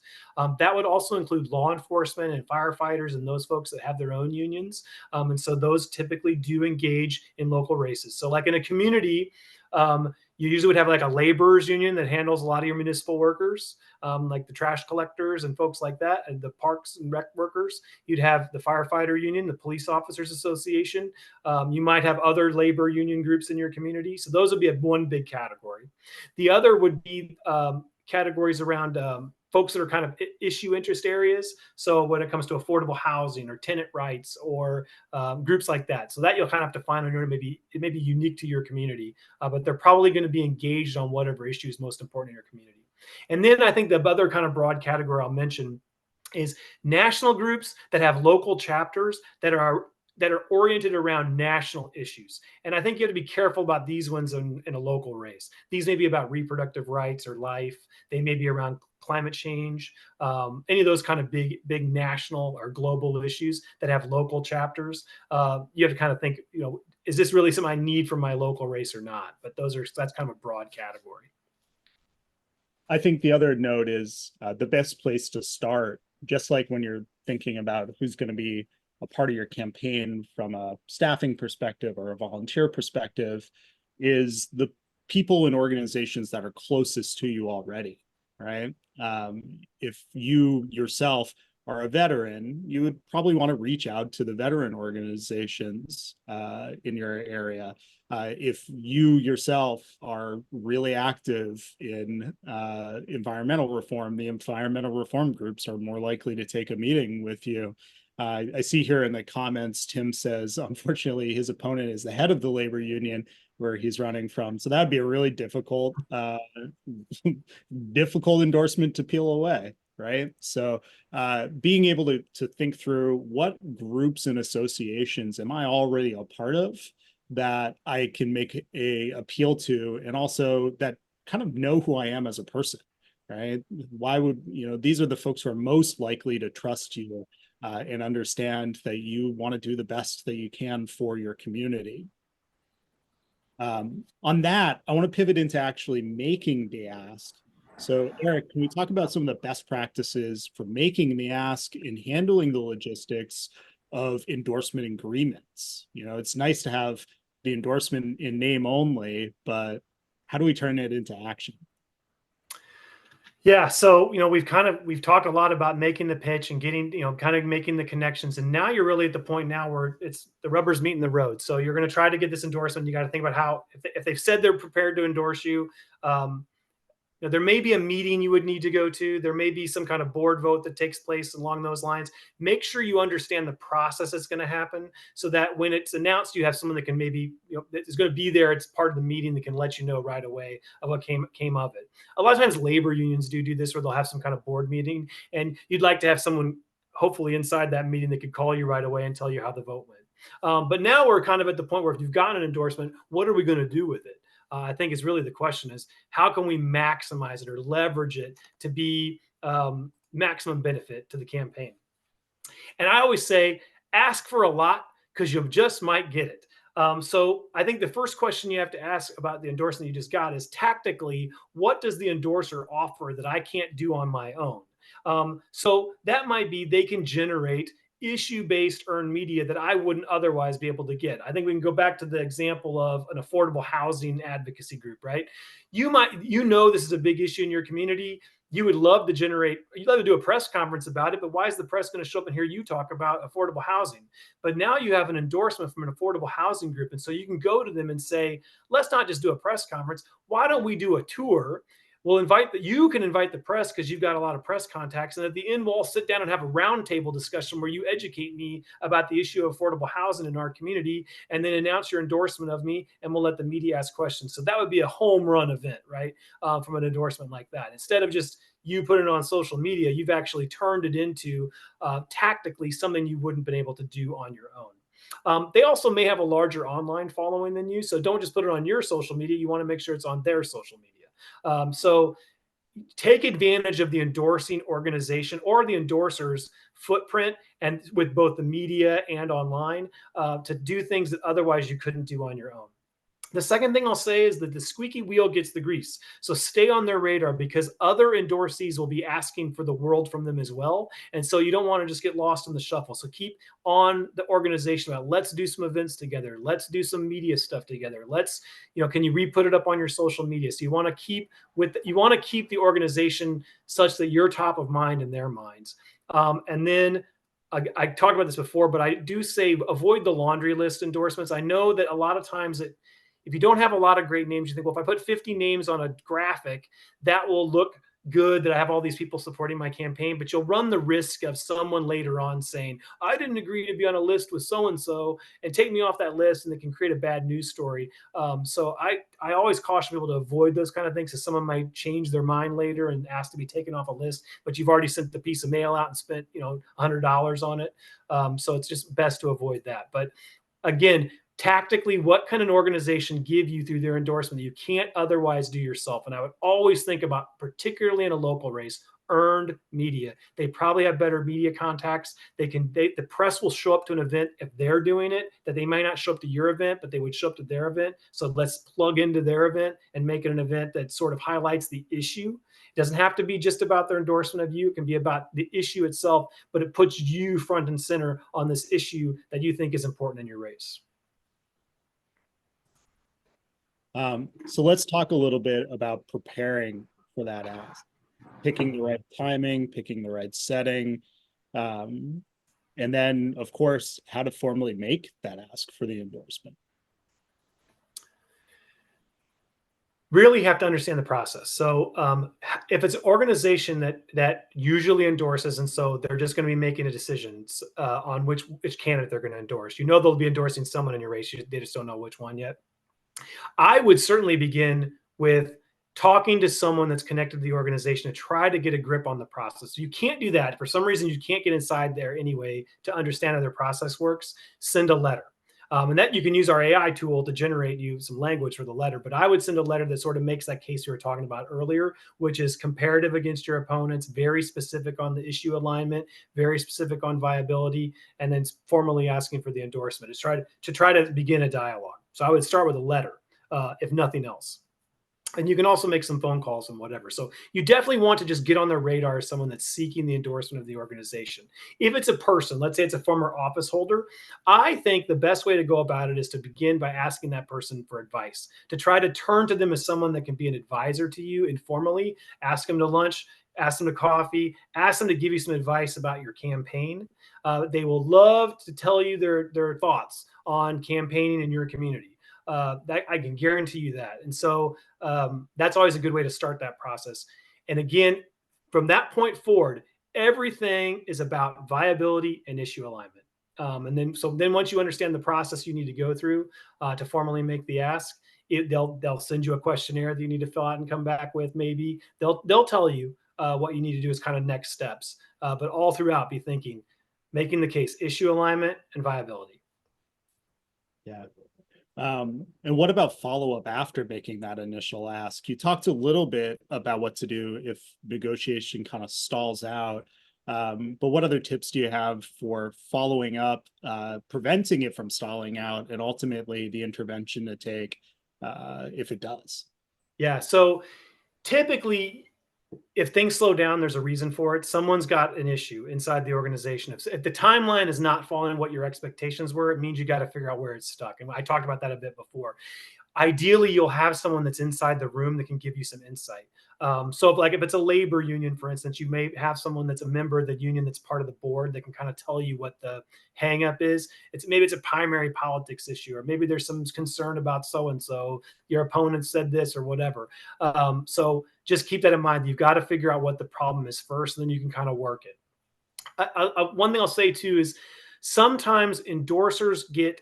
That would also include law enforcement and firefighters and those folks that have their own unions. And so those typically do engage in local races. So like in a community, you usually would have like a laborers union that handles a lot of your municipal workers, like the trash collectors and folks like that, and the parks and rec workers. You'd have the firefighter union, the police officers association. You might have other labor union groups in your community. So those would be one big category. The other would be categories around folks that are kind of issue interest areas. So when it comes to affordable housing or tenant rights or groups like that. So that you'll kind of have to find on your, it may be unique to your community, but they're probably going to be engaged on whatever issue is most important in your community. And then I think the other kind of broad category I'll mention is national groups that have local chapters that are oriented around national issues. And I think you have to be careful about these ones in a local race. These may be about reproductive rights or life. They may be around climate change, any of those kind of big national or global issues that have local chapters. You have to kind of think, is this really something I need for my local race or not? But that's kind of a broad category. I think the other note is the best place to start, just like when you're thinking about who's going to be a part of your campaign from a staffing perspective or a volunteer perspective is the people and organizations that are closest to you already, right? If you yourself are a veteran, you would probably want to reach out to the veteran organizations in your area. If you yourself are really active in environmental reform, the environmental reform groups are more likely to take a meeting with you. I see here in the comments, Tim says, unfortunately, his opponent is the head of the labor union where he's running from. So that'd be a really difficult, difficult endorsement to peel away, right? So being able to think through what groups and associations am I already a part of that I can make a appeal to, and also that kind of know who I am as a person, right? Why would, these are the folks who are most likely to trust you and understand that you want to do the best that you can for your community. On that, I want to pivot into actually making the ask. So, Eric, can we talk about some of the best practices for making the ask and handling the logistics of endorsement agreements? It's nice to have the endorsement in name only, but how do we turn it into action? Yeah, so we've talked a lot about making the pitch and getting, kind of making the connections, and now you're really at the point now where it's the rubber's meeting the road. So you're going to try to get this endorsement. You got to think about how if they've said they're prepared to endorse you, um, there may be a meeting you would need to go to. There may be some kind of board vote that takes place along those lines. Make sure you understand the process that's going to happen so that when it's announced, you have someone that can maybe, that is going to be there. It's part of the meeting that can let you know right away of what came of it. A lot of times labor unions do this where they'll have some kind of board meeting, and you'd like to have someone hopefully inside that meeting that could call you right away and tell you how the vote went. But now we're kind of at the point where if you've gotten an endorsement, what are we going to do with it? I think is really the question is how can we maximize it or leverage it to be maximum benefit to the campaign? And I always say, ask for a lot because you just might get it. So I think the first question you have to ask about the endorsement you just got is tactically, what does the endorser offer that I can't do on my own? So that might be they can generate issue-based earned media that I wouldn't otherwise be able to get. I think we can go back to the example of an affordable housing advocacy group, right? This is a big issue in your community. You'd love to do a press conference about it, but why is the press going to show up and hear you talk about affordable housing? But now you have an endorsement from an affordable housing group. And so you can go to them and say, let's not just do a press conference. Why don't we do a tour? You can invite the press because you've got a lot of press contacts. And at the end, we'll all sit down and have a roundtable discussion where you educate me about the issue of affordable housing in our community and then announce your endorsement of me. And we'll let the media ask questions. So that would be a home run event, right? From an endorsement like that. Instead of just you put it on social media, you've actually turned it into tactically something you wouldn't have been able to do on your own. They also may have a larger online following than you. So don't just put it on your social media. You want to make sure it's on their social media. So take advantage of the endorsing organization or the endorsers footprint and with both the media and online to do things that otherwise you couldn't do on your own. The second thing I'll say is that the squeaky wheel gets the grease. So stay on their radar because other endorsees will be asking for the world from them as well. And so you don't want to just get lost in the shuffle. So keep on the organization about let's do some events together. Let's do some media stuff together. Can you re-put it up on your social media? So you want to keep the organization such that you're top of mind in their minds. And then I talked about this before, but I do say avoid the laundry list endorsements. I know that a lot of times if you don't have a lot of great names, you think, well, if I put 50 names on a graphic, that will look good that I have all these people supporting my campaign. But you'll run the risk of someone later on saying, I didn't agree to be on a list with so-and-so and take me off that list. And it can create a bad news story. So I always caution people to avoid those kind of things because someone might change their mind later and ask to be taken off a list, but you've already sent the piece of mail out and spent, $100 on it. So it's just best to avoid that. But again, tactically, what can an organization give you through their endorsement that you can't otherwise do yourself? And I would always think about, particularly in a local race, earned media. They probably have better media contacts. The press will show up to an event if they're doing it, that they might not show up to your event, but they would show up to their event. So let's plug into their event and make it an event that sort of highlights the issue. It doesn't have to be just about their endorsement of you. It can be about the issue itself, but it puts you front and center on this issue that you think is important in your race. So let's talk a little bit about preparing for that ask, picking the right timing, picking the right setting, um, and then, of course, how to formally make that ask for the endorsement. Really have to understand the process. So if it's an organization that usually endorses, and so they're just going to be making a decision on which candidate they're going to endorse, they'll be endorsing someone in your race. They just don't know which one yet. I would certainly begin with talking to someone that's connected to the organization to try to get a grip on the process. You can't do that. For some reason, you can't get inside there anyway to understand how their process works. Send a letter. And that you can use our AI tool to generate you some language for the letter. But I would send a letter that sort of makes that case you were talking about earlier, which is comparative against your opponents, very specific on the issue alignment, very specific on viability, and then formally asking for the endorsement. Is try to begin a dialogue. So I would start with a letter, if nothing else. And you can also make some phone calls and whatever. So you definitely want to just get on their radar as someone that's seeking the endorsement of the organization. If it's a person, let's say it's a former office holder, I think the best way to go about it is to begin by asking that person for advice, to try to turn to them as someone that can be an advisor to you informally, ask them to lunch, ask them to coffee, ask them to give you some advice about your campaign. They will love to tell you their thoughts on campaigning in your community. That I can guarantee you that. And so that's always a good way to start that process. And again, from that point forward, everything is about viability and issue alignment. And then once you understand the process you need to go through to formally make the ask, they'll send you a questionnaire that you need to fill out and come back with. Maybe they'll tell you what you need to do as kind of next steps. But all throughout, be thinking, making the case, issue alignment and viability. Yeah. And what about follow-up after making that initial ask? You talked a little bit about what to do if negotiation kind of stalls out. But what other tips do you have for following up, preventing it from stalling out, and ultimately the intervention to take if it does? Yeah. So typically, if things slow down, there's a reason for it. Someone's got an issue inside the organization. If the timeline is not following what your expectations were, it means you got to figure out where it's stuck. And I talked about that a bit before. Ideally, you'll have someone that's inside the room that can give you some insight. So if it's a labor union, for instance, you may have someone that's a member of the union that's part of the board that can kind of tell you what the hang up is. Maybe it's a primary politics issue, or maybe there's some concern about so-and-so, your opponent said this or whatever. So just keep that in mind. You've got to figure out what the problem is first, and then you can kind of work it. One thing I'll say too is sometimes endorsers get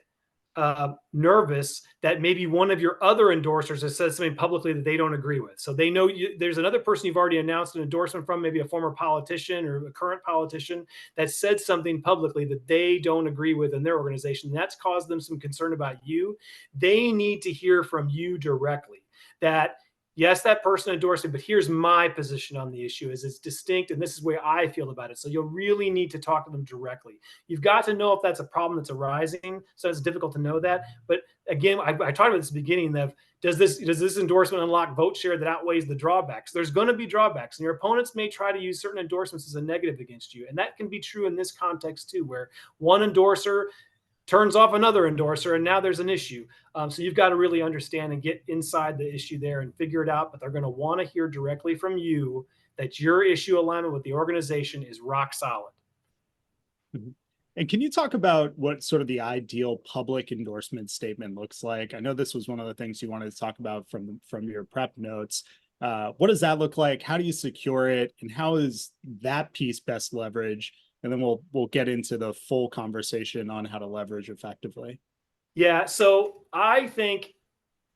nervous that maybe one of your other endorsers has said something publicly that they don't agree with. So they know there's another person you've already announced an endorsement from, maybe a former politician or a current politician that said something publicly that they don't agree with in their organization. That's caused them some concern about you. They need to hear from you directly that, yes, that person endorsed it, but here's my position on the issue is it's distinct and this is the way I feel about it. So you'll really need to talk to them directly. You've got to know if that's a problem that's arising. So it's difficult to know that. But again, I talked about this at the beginning of does this endorsement unlock vote share that outweighs the drawbacks? There's going to be drawbacks, and your opponents may try to use certain endorsements as a negative against you. And that can be true in this context too, where one endorser turns off another endorser, and now there's an issue. So you've got to really understand and get inside the issue there and figure it out. But they're going to want to hear directly from you that your issue alignment with the organization is rock solid. Mhm. And can you talk about what sort of the ideal public endorsement statement looks like? I know this was one of the things you wanted to talk about from your prep notes. What does that look like? How do you secure it? And how is that piece best leveraged? And then we'll get into the full conversation on how to leverage effectively. Yeah. So I think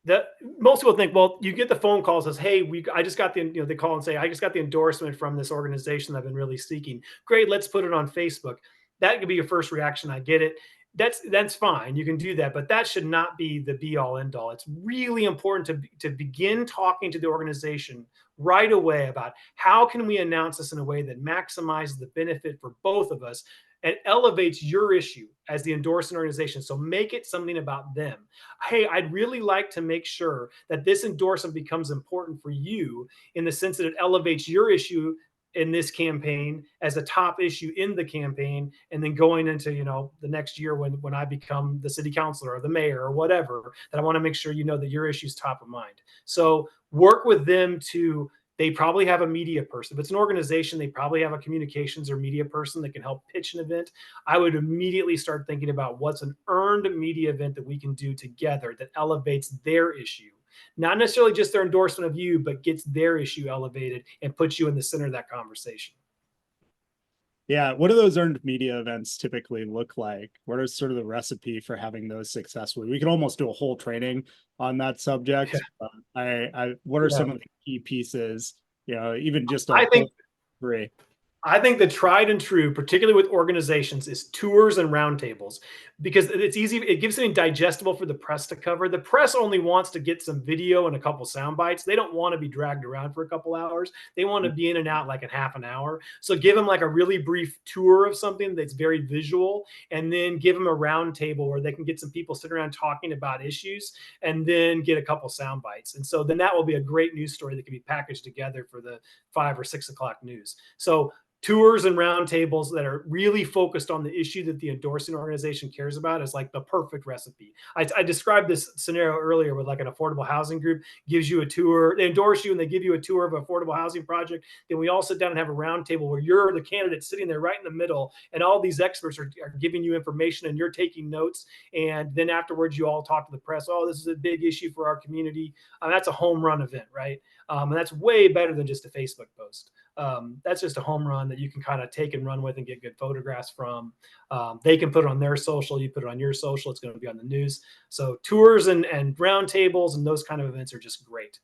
that most people think, well, you get the phone call says, hey, I just got they call and say, I just got the endorsement from this organization that I've been really seeking. Great. Let's put it on Facebook. That could be your first reaction. I get it. That's fine. You can do that, but that should not be the be all end all. It's really important to begin talking to the organization right away about how can we announce this in a way that maximizes the benefit for both of us, and elevates your issue as the endorsing organization. So make it something about them. Hey, I'd really like to make sure that this endorsement becomes important for you in the sense that it elevates your issue in this campaign as a top issue in the campaign, and then going into the next year when I become the city councilor or the mayor or whatever, that I want to make sure that your issue is top of mind. So work with them to, they probably have a media person. If it's an organization, they probably have a communications or media person that can help pitch an event. I would immediately start thinking about what's an earned media event that we can do together that elevates their issue, not necessarily just their endorsement of you, but gets their issue elevated and puts you in the center of that conversation. Yeah, what do those earned media events typically look like? What is sort of the recipe for having those successfully? We could almost do a whole training on that Yeah, subject. What are yeah. some of the key pieces? Even just a I think bullet three. I think the tried and true, particularly with organizations, is tours and roundtables, because it's easy. It gives something digestible for the press to cover. The press only wants to get some video and a couple sound bites. They don't want to be dragged around for a couple hours. They want to be in and out like in half an hour. So give them like a really brief tour of something that's very visual, and then give them a roundtable where they can get some people sitting around talking about issues, and then get a couple sound bites. And so then that will be a great news story that can be packaged together for the 5 or 6 o'clock news. So tours and roundtables that are really focused on the issue that the endorsing organization cares about is like the perfect recipe. I described this scenario earlier with like an affordable housing group gives you a tour, they endorse you and they give you a tour of an affordable housing project. Then we all sit down and have a roundtable where you're the candidate sitting there right in the middle, and all these experts are giving you information and you're taking notes. And then afterwards, you all talk to the press. Oh, this is a big issue for our community. That's a home run event, right? And that's way better than just a Facebook post. That's just a home run that you can kind of take and run with and get good photographs from. They can put it on their social, you put it on your social, it's going to be on the news. So tours and roundtables and those kind of events are just great.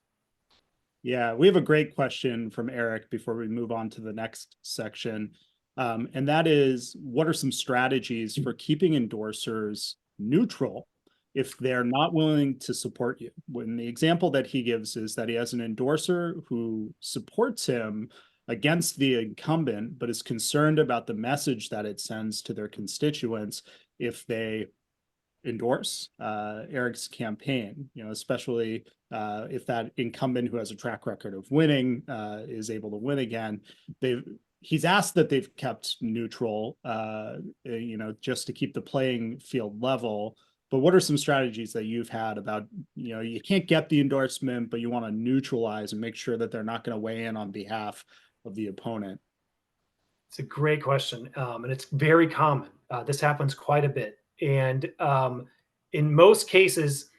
Yeah, we have a great question from Eric before we move on to the next section. And that is, what are some strategies for keeping endorsers neutral if they're not willing to support you? When the example that he gives is that he has an endorser who supports him against the incumbent, but is concerned about the message that it sends to their constituents if they endorse Eric's campaign, especially if that incumbent who has a track record of winning is able to win again. He's asked that they've kept neutral, just to keep the playing field level. But what are some strategies that you've had about, you can't get the endorsement, but you want to neutralize and make sure that they're not going to weigh in on behalf of the opponent? It's a great question, and it's very common. This happens quite a bit, and in most cases,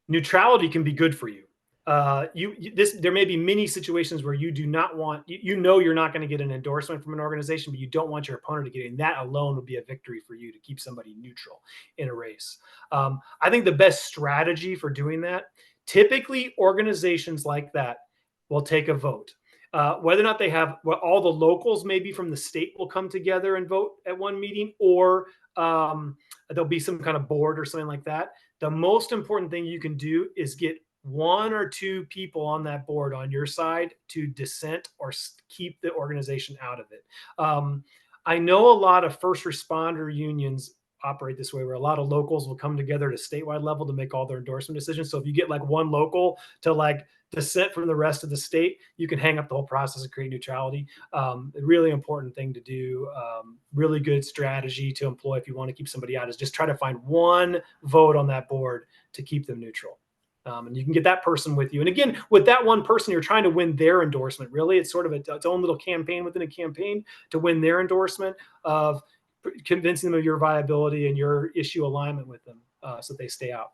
neutrality can be good for you. There may be many situations where you do not want, you're not going to get an endorsement from an organization, but you don't want your opponent to get it. And that alone would be a victory for you to keep somebody neutral in a race. I think the best strategy for doing that, typically organizations like that will take a vote. Whether or not they have, well, all the locals maybe from the state will come together and vote at one meeting, or there'll be some kind of board or something like that. The most important thing you can do is get one or two people on that board on your side to dissent or keep the organization out of it. I know a lot of first responder unions operate this way, where a lot of locals will come together at a statewide level to make all their endorsement decisions. So if you get like one local to like dissent from the rest of the state, you can hang up the whole process and create neutrality. A really important thing to do, really good strategy to employ if you want to keep somebody out, is just try to find one vote on that board to keep them neutral. And you can get that person with you. And again, with that one person, you're trying to win their endorsement. Really, it's sort of its own little campaign within a campaign to win their endorsement of convincing them of your viability and your issue alignment with them, so they stay out.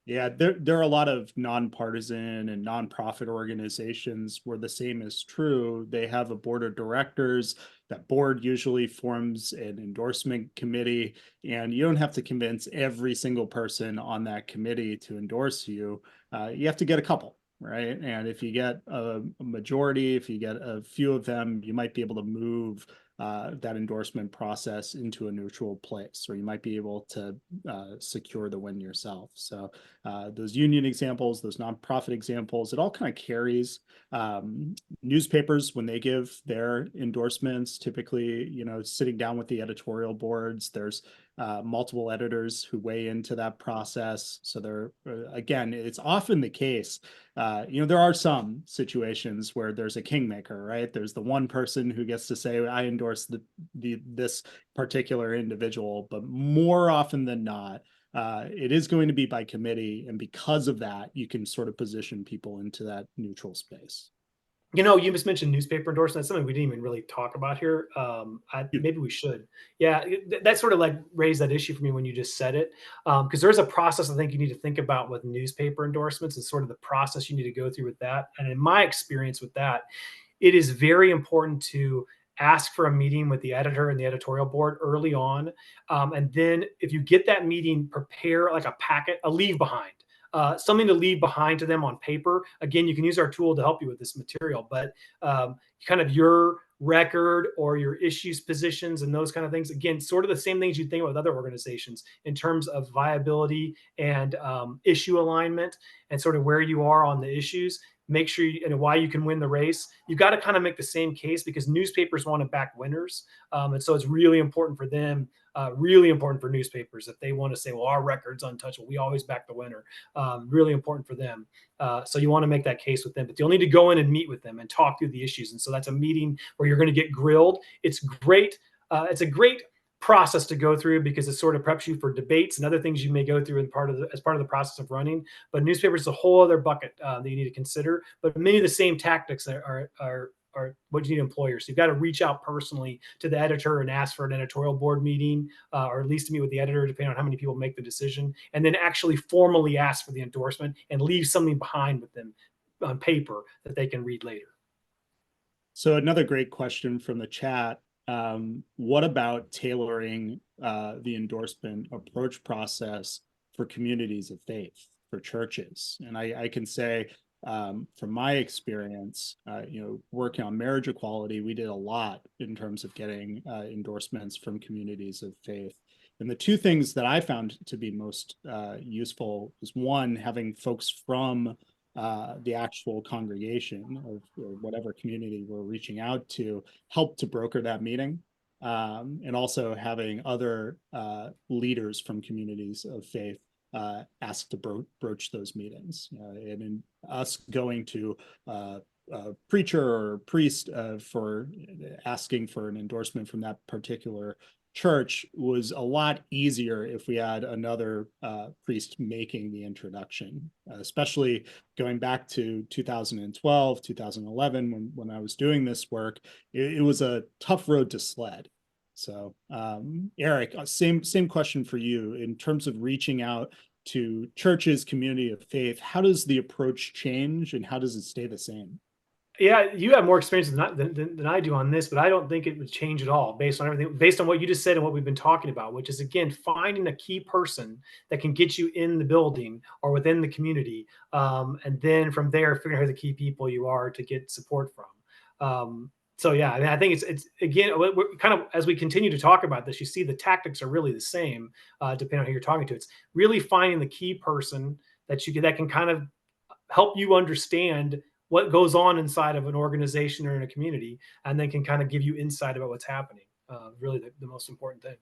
Yeah, there are a lot of nonpartisan and nonprofit organizations where the same is true. They have a board of directors. That board usually forms an endorsement committee, and you don't have to convince every single person on that committee to endorse you. You have to get a couple, right? And if you get a majority, if you get a few of them, you might be able to move that endorsement process into a neutral place, or you might be able to secure the win yourself. So those union examples, those nonprofit examples, it all kind of carries. Newspapers, when they give their endorsements, typically, sitting down with the editorial boards, there's multiple editors who weigh into that process. So again, it's often the case. There are some situations where there's a kingmaker, right? There's the one person who gets to say, I endorse this particular individual, but more often than not, it is going to be by committee. And because of that, you can sort of position people into that neutral space. You just mentioned newspaper endorsement. That's something we didn't even really talk about here. Maybe we should. Yeah, that sort of like raised that issue for me when you just said it. Because there's a process I think you need to think about with newspaper endorsements and sort of the process you need to go through with that. And in my experience with that, it is very important to ask for a meeting with the editor and the editorial board early on. And then if you get that meeting, prepare like a packet, a leave behind. Something to leave behind to them on paper. Again, you can use our tool to help you with this material, but kind of your record or your issues positions and those kind of things. Again, sort of the same things you think about with other organizations in terms of viability and issue alignment and sort of where you are on the issues. Make sure and why you can win the race. You got to kind of make the same case because newspapers want to back winners. And so it's really important for them, really important for newspapers if they want to say, well, our record's untouchable. We always back the winner. Really important for them. So you want to make that case with them, but you'll need to go in and meet with them and talk through the issues. And so that's a meeting where you're going to get grilled. It's great. It's a great process to go through because it sort of preps you for debates and other things you may go through as part of the process of running. But newspapers is a whole other bucket that you need to consider. But many of the same tactics are what you need employers. So you've got to reach out personally to the editor and ask for an editorial board meeting, or at least to meet with the editor, depending on how many people make the decision, and then actually formally ask for the endorsement and leave something behind with them on paper that they can read later. So another great question from the chat. What about tailoring the endorsement approach process for communities of faith, for churches? And I can say, from my experience, working on marriage equality, we did a lot in terms of getting endorsements from communities of faith. And the two things that I found to be most useful was one, having folks from the actual congregation of or whatever community we're reaching out to help to broker that meeting. And also having other leaders from communities of faith ask to broach those meetings. And in us going to a preacher or priest for asking for an endorsement from that particular church was a lot easier if we had another priest making the introduction, especially going back to 2012, 2011, when I was doing this work. It was a tough road to sled. So, Eric, same question for you in terms of reaching out to churches, community of faith. How does the approach change, and how does it stay the same? Yeah, you have more experience than I do on this, but I don't think it would change at all based on everything, based on what you just said and what we've been talking about, which is again finding a key person that can get you in the building or within the community, and then from there figuring out who the key people you are to get support from. So yeah, I mean, I think it's again we're kind of as we continue to talk about this, you see the tactics are really the same depending on who you're talking to. It's really finding the key person that can kind of help you understand what goes on inside of an organization or in a community, and then can kind of give you insight about what's happening. Really, the most important thing.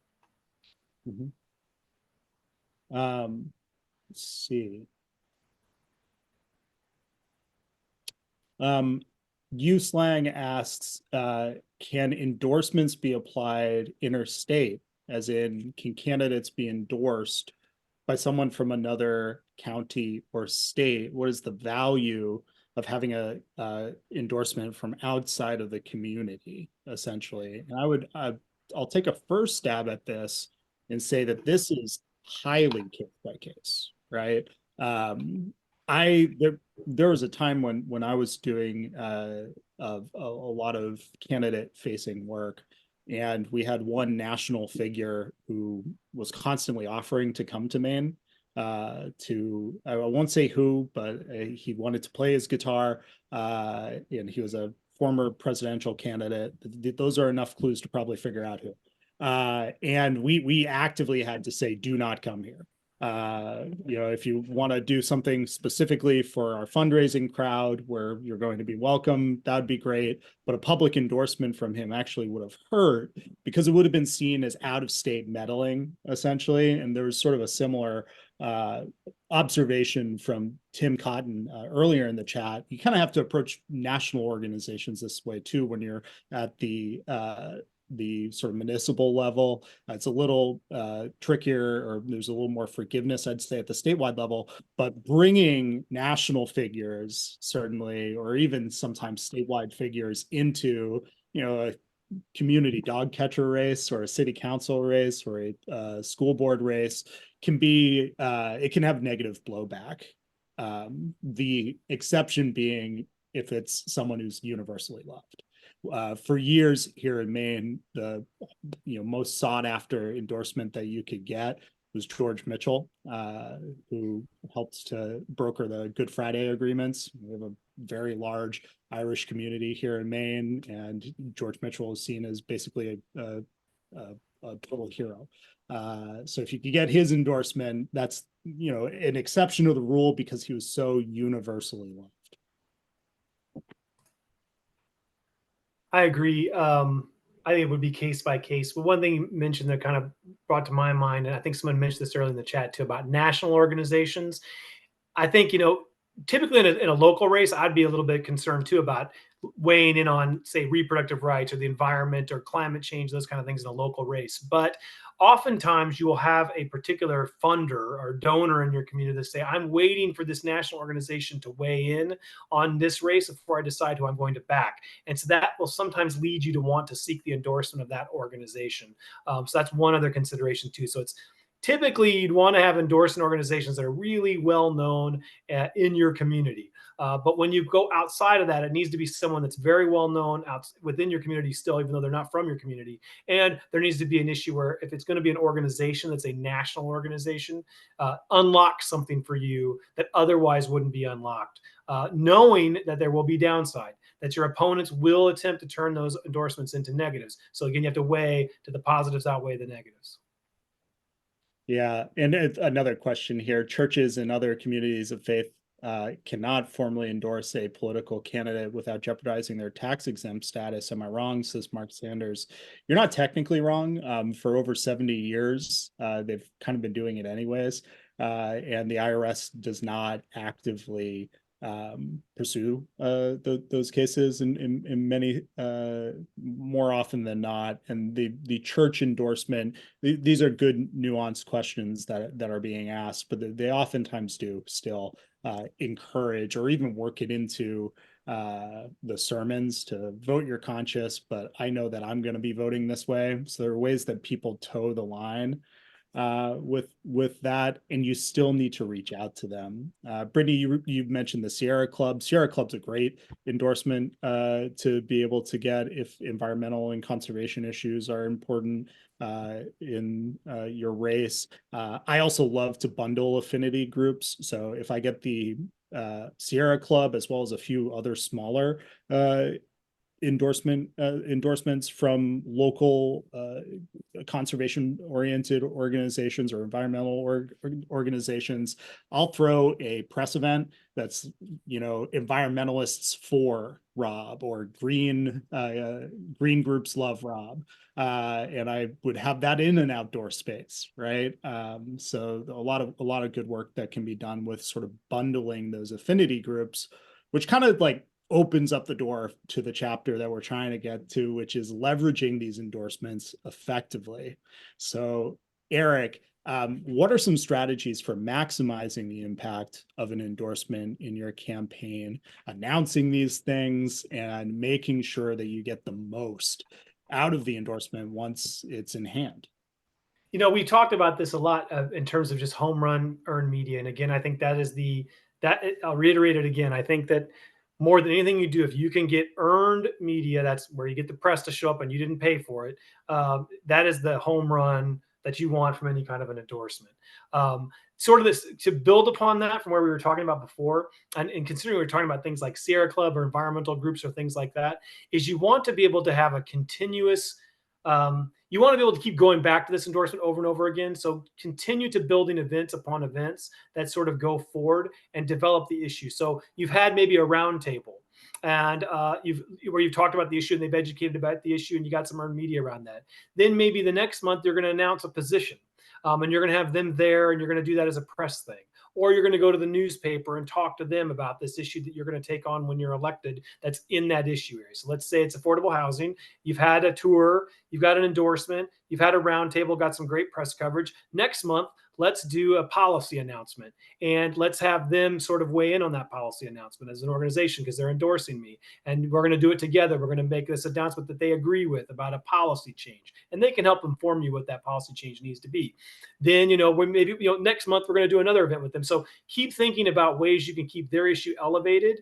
Mm-hmm. Let's see. Slang asks, can endorsements be applied interstate? As in, can candidates be endorsed by someone from another county or state? What is the value of having a endorsement from outside of the community, essentially? And I'll take a first stab at this and say that this is highly case by case, right? There was a time when I was doing a lot of candidate facing work, and we had one national figure who was constantly offering to come to Maine I won't say who, but he wanted to play his guitar, and he was a former presidential candidate. Those are enough clues to probably figure out who. And we actively had to say, do not come here. If you want to do something specifically for our fundraising crowd where you're going to be welcome, that would be great. But a public endorsement from him actually would have hurt because it would have been seen as out of state meddling, essentially. And there was sort of a similar observation from Tim Cotton earlier in the chat. You kind of have to approach national organizations this way too when you're at the sort of municipal level. It's a little trickier, or there's a little more forgiveness, I'd say, at the statewide level. But bringing national figures, certainly, or even sometimes statewide figures into, a community dog catcher race or a city council race or a school board race it can have negative blowback. The exception being if it's someone who's universally loved. For years here in Maine, the most sought after endorsement that you could get was George Mitchell, who helps to broker the Good Friday agreements. We have a very large Irish community here in Maine, and George Mitchell is seen as basically a total hero. So if you could get his endorsement, that's an exception to the rule because he was so universally loved. I agree. I think it would be case by case. But one thing you mentioned that kind of brought to my mind, and I think someone mentioned this earlier in the chat too, about national organizations. I think, typically in a local race, I'd be a little bit concerned too about weighing in on, say, reproductive rights or the environment or climate change, those kind of things in a local race. But oftentimes you will have a particular funder or donor in your community that say, I'm waiting for this national organization to weigh in on this race before I decide who I'm going to back. And so that will sometimes lead you to want to seek the endorsement of that organization. So that's one other consideration too. So it's typically you'd want to have endorsement organizations that are really well known in your community. But when you go outside of that, it needs to be someone that's very well known within your community still, even though they're not from your community. And there needs to be an issue where if it's going to be an organization that's a national organization, unlock something for you that otherwise wouldn't be unlocked, knowing that there will be downside, that your opponents will attempt to turn those endorsements into negatives. So again, you have to weigh, do the positives outweigh the negatives? Yeah, and another question here. Churches and other communities of faith cannot formally endorse a political candidate without jeopardizing their tax-exempt status. Am I wrong? Says Mark Sanders. You're not technically wrong. For over 70 years, they've kind of been doing it anyways. And the IRS does not actively pursue those cases in many more often than not. And the church endorsement, these are good nuanced questions that are being asked, but they oftentimes do still encourage or even work it into the sermons to vote your conscience, but I know that I'm going to be voting this way. So there are ways that people toe the line with that, and you still need to reach out to them. Brittany, you mentioned the Sierra Club. Sierra Club's a great endorsement to be able to get if environmental and conservation issues are important in your race. I also love to bundle affinity groups. So if I get the Sierra Club as well as a few other smaller endorsements from local conservation oriented organizations or environmental organizations, I'll throw a press event that's environmentalists for Rob or green groups love Rob, and I would have that in an outdoor space, right? So a lot of good work that can be done with sort of bundling those affinity groups, which kind of like opens up the door to the chapter that we're trying to get to, which is leveraging these endorsements effectively. So, Eric, what are some strategies for maximizing the impact of an endorsement in your campaign, announcing these things and making sure that you get the most out of the endorsement once it's in hand? We talked about this a lot in terms of just home run earned media. And again, I think I'll reiterate it again. I think that more than anything you do, if you can get earned media, that's where you get the press to show up and you didn't pay for it. That is the home run that you want from any kind of an endorsement. Sort of this to build upon that from where we were talking about before, and considering we were talking about things like Sierra Club or environmental groups or things like that, is you want to be able to have a continuous you want to be able to keep going back to this endorsement over and over again. So continue to building events upon events that sort of go forward and develop the issue. So you've had maybe a roundtable, and you've talked about the issue and they've educated about the issue and you got some earned media around that. Then maybe the next month you're going to announce a position, and you're going to have them there and you're going to do that as a press thing. Or you're going to go to the newspaper and talk to them about this issue that you're going to take on when you're elected that's in that issue area. So let's say it's affordable housing. You've had a tour, you've got an endorsement, you've had a roundtable, got some great press coverage. Next month, let's do a policy announcement and let's have them sort of weigh in on that policy announcement as an organization because they're endorsing me. And we're going to do it together. We're going to make this announcement that they agree with about a policy change. And they can help inform you what that policy change needs to be. Then, when maybe, next month we're going to do another event with them. So keep thinking about ways you can keep their issue elevated.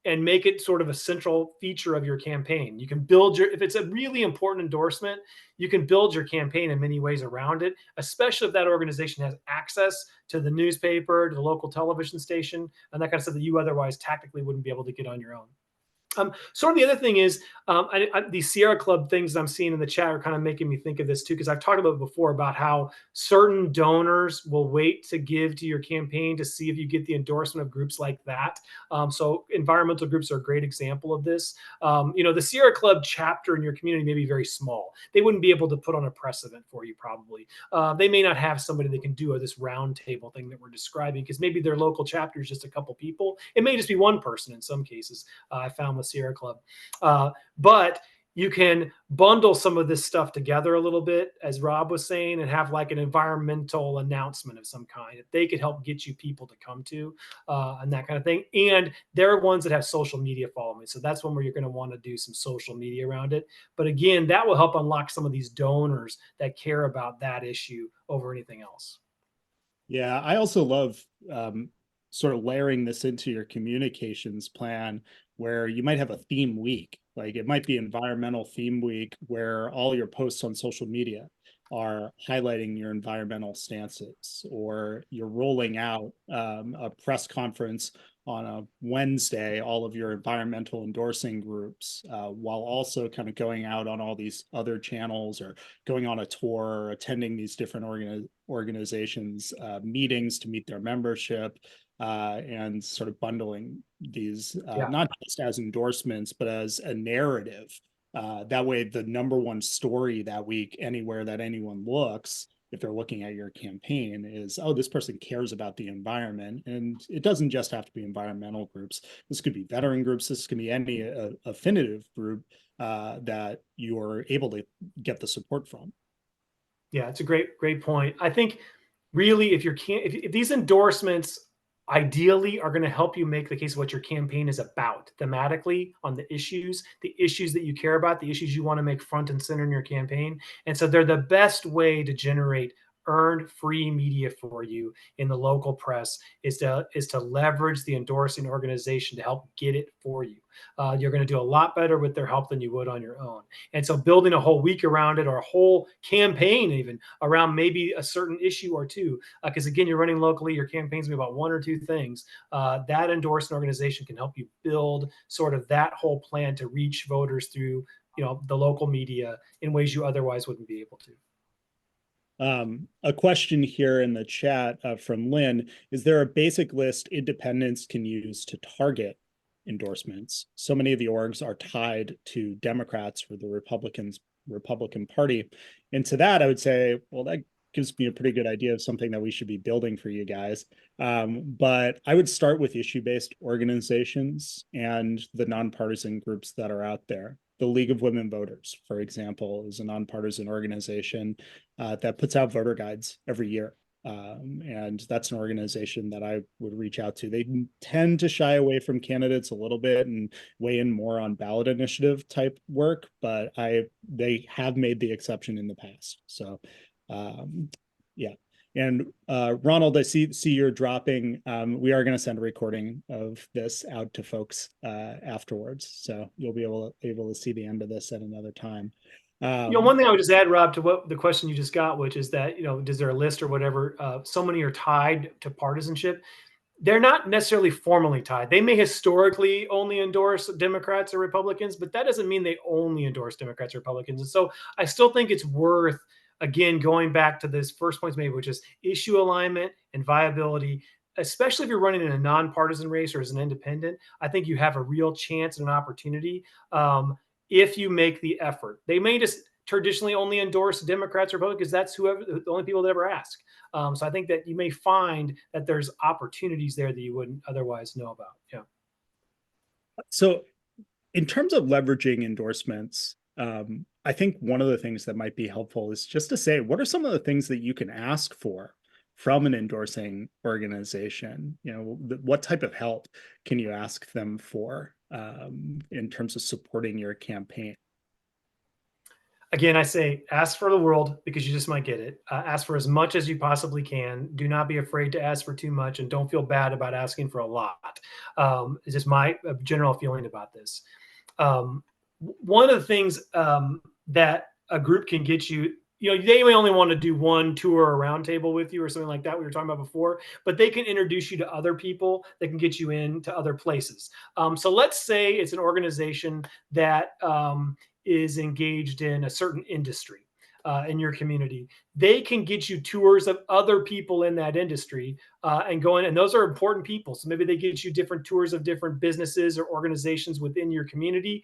And make it sort of a central feature of your campaign. You can build if it's a really important endorsement, you can build your campaign in many ways around it, especially if that organization has access to the newspaper, to the local television station, and that kind of stuff that you otherwise tactically wouldn't be able to get on your own. Sort of the other thing is these Sierra Club things I'm seeing in the chat are kind of making me think of this too, because I've talked about it before about how certain donors will wait to give to your campaign to see if you get the endorsement of groups like that. So environmental groups are a great example of this. The Sierra Club chapter in your community may be very small. They wouldn't be able to put on a press event for you probably. They may not have somebody that can do this round table thing that we're describing because maybe their local chapter is just a couple people. It may just be one person in some cases. I found with Sierra Club. But you can bundle some of this stuff together a little bit, as Rob was saying, and have like an environmental announcement of some kind that they could help get you people to come to and that kind of thing. And they're ones that have social media following. So that's one where you're going to want to do some social media around it. But again, that will help unlock some of these donors that care about that issue over anything else. Yeah, I also love sort of layering this into your communications plan where you might have a theme week. Like it might be environmental theme week where all your posts on social media are highlighting your environmental stances, or you're rolling out a press conference on a Wednesday, all of your environmental endorsing groups, while also kind of going out on all these other channels or going on a tour or attending these different organizations meetings to meet their membership, and sort of bundling these not just as endorsements, but as a narrative. That way, the number one story that week, anywhere that anyone looks, if they're looking at your campaign, is, oh, this person cares about the environment. And it doesn't just have to be environmental groups. This could be veteran groups. This could be any affinitive group that you are able to get the support from. Yeah, it's a great point. I think really if these endorsements ideally are going to help you make the case of what your campaign is about thematically on the issues that you care about, the issues you want to make front and center in your campaign. And so they're the best way to generate earned free media for you in the local press is to leverage the endorsing organization to help get it for you. You're going to do a lot better with their help than you would on your own. And so building a whole week around it, or a whole campaign even around maybe a certain issue or two, because again, you're running locally, your campaign's gonna be about one or two things. That endorsing organization can help you build sort of that whole plan to reach voters through the local media in ways you otherwise wouldn't be able to. A question here in the chat from Lynn: is there a basic list independents can use to target endorsements? So many of the orgs are tied to Democrats or the Republican Party. And to that, I would say, well, that gives me a pretty good idea of something that we should be building for you guys. But I would start with issue-based organizations and the nonpartisan groups that are out there. The League of Women Voters, for example, is a nonpartisan organization that puts out voter guides every year. And that's an organization that I would reach out to. They tend to shy away from candidates a little bit and weigh in more on ballot initiative type work, but they have made the exception in the past. So yeah. And Ronald, I see you're dropping. We are going to send a recording of this out to folks afterwards, so you'll be able to see the end of this at another time. Um, One thing I would just add, Rob, to what the question you just got, which is that, is there a list or whatever? So many are tied to partisanship. They're not necessarily formally tied. They may historically only endorse Democrats or Republicans, but that doesn't mean they only endorse Democrats or Republicans. And so I still think it's worth, again, going back to this first point made, which is issue alignment and viability. Especially if you're running in a nonpartisan race or as an independent, I think you have a real chance and an opportunity if you make the effort. They may just traditionally only endorse Democrats or Republicans. That's whoever the only people that ever ask. So I think that you may find that there's opportunities there that you wouldn't otherwise know about. Yeah. so in terms of leveraging endorsements, I think one of the things that might be helpful is just to say, what are some of the things that you can ask for from an endorsing organization? What type of help can you ask them for in terms of supporting your campaign? Again, I say ask for the world because you just might get it. Ask for as much as you possibly can. Do not be afraid to ask for too much, and don't feel bad about asking for a lot. It's just my general feeling about this. One of the things that a group can get you, they may only want to do one tour or roundtable with you or something like that we were talking about before, but they can introduce you to other people that can get you into other places. So let's say it's an organization that is engaged in a certain industry. In your community, they can get you tours of other people in that industry and go in, and those are important people. So maybe they get you different tours of different businesses or organizations within your community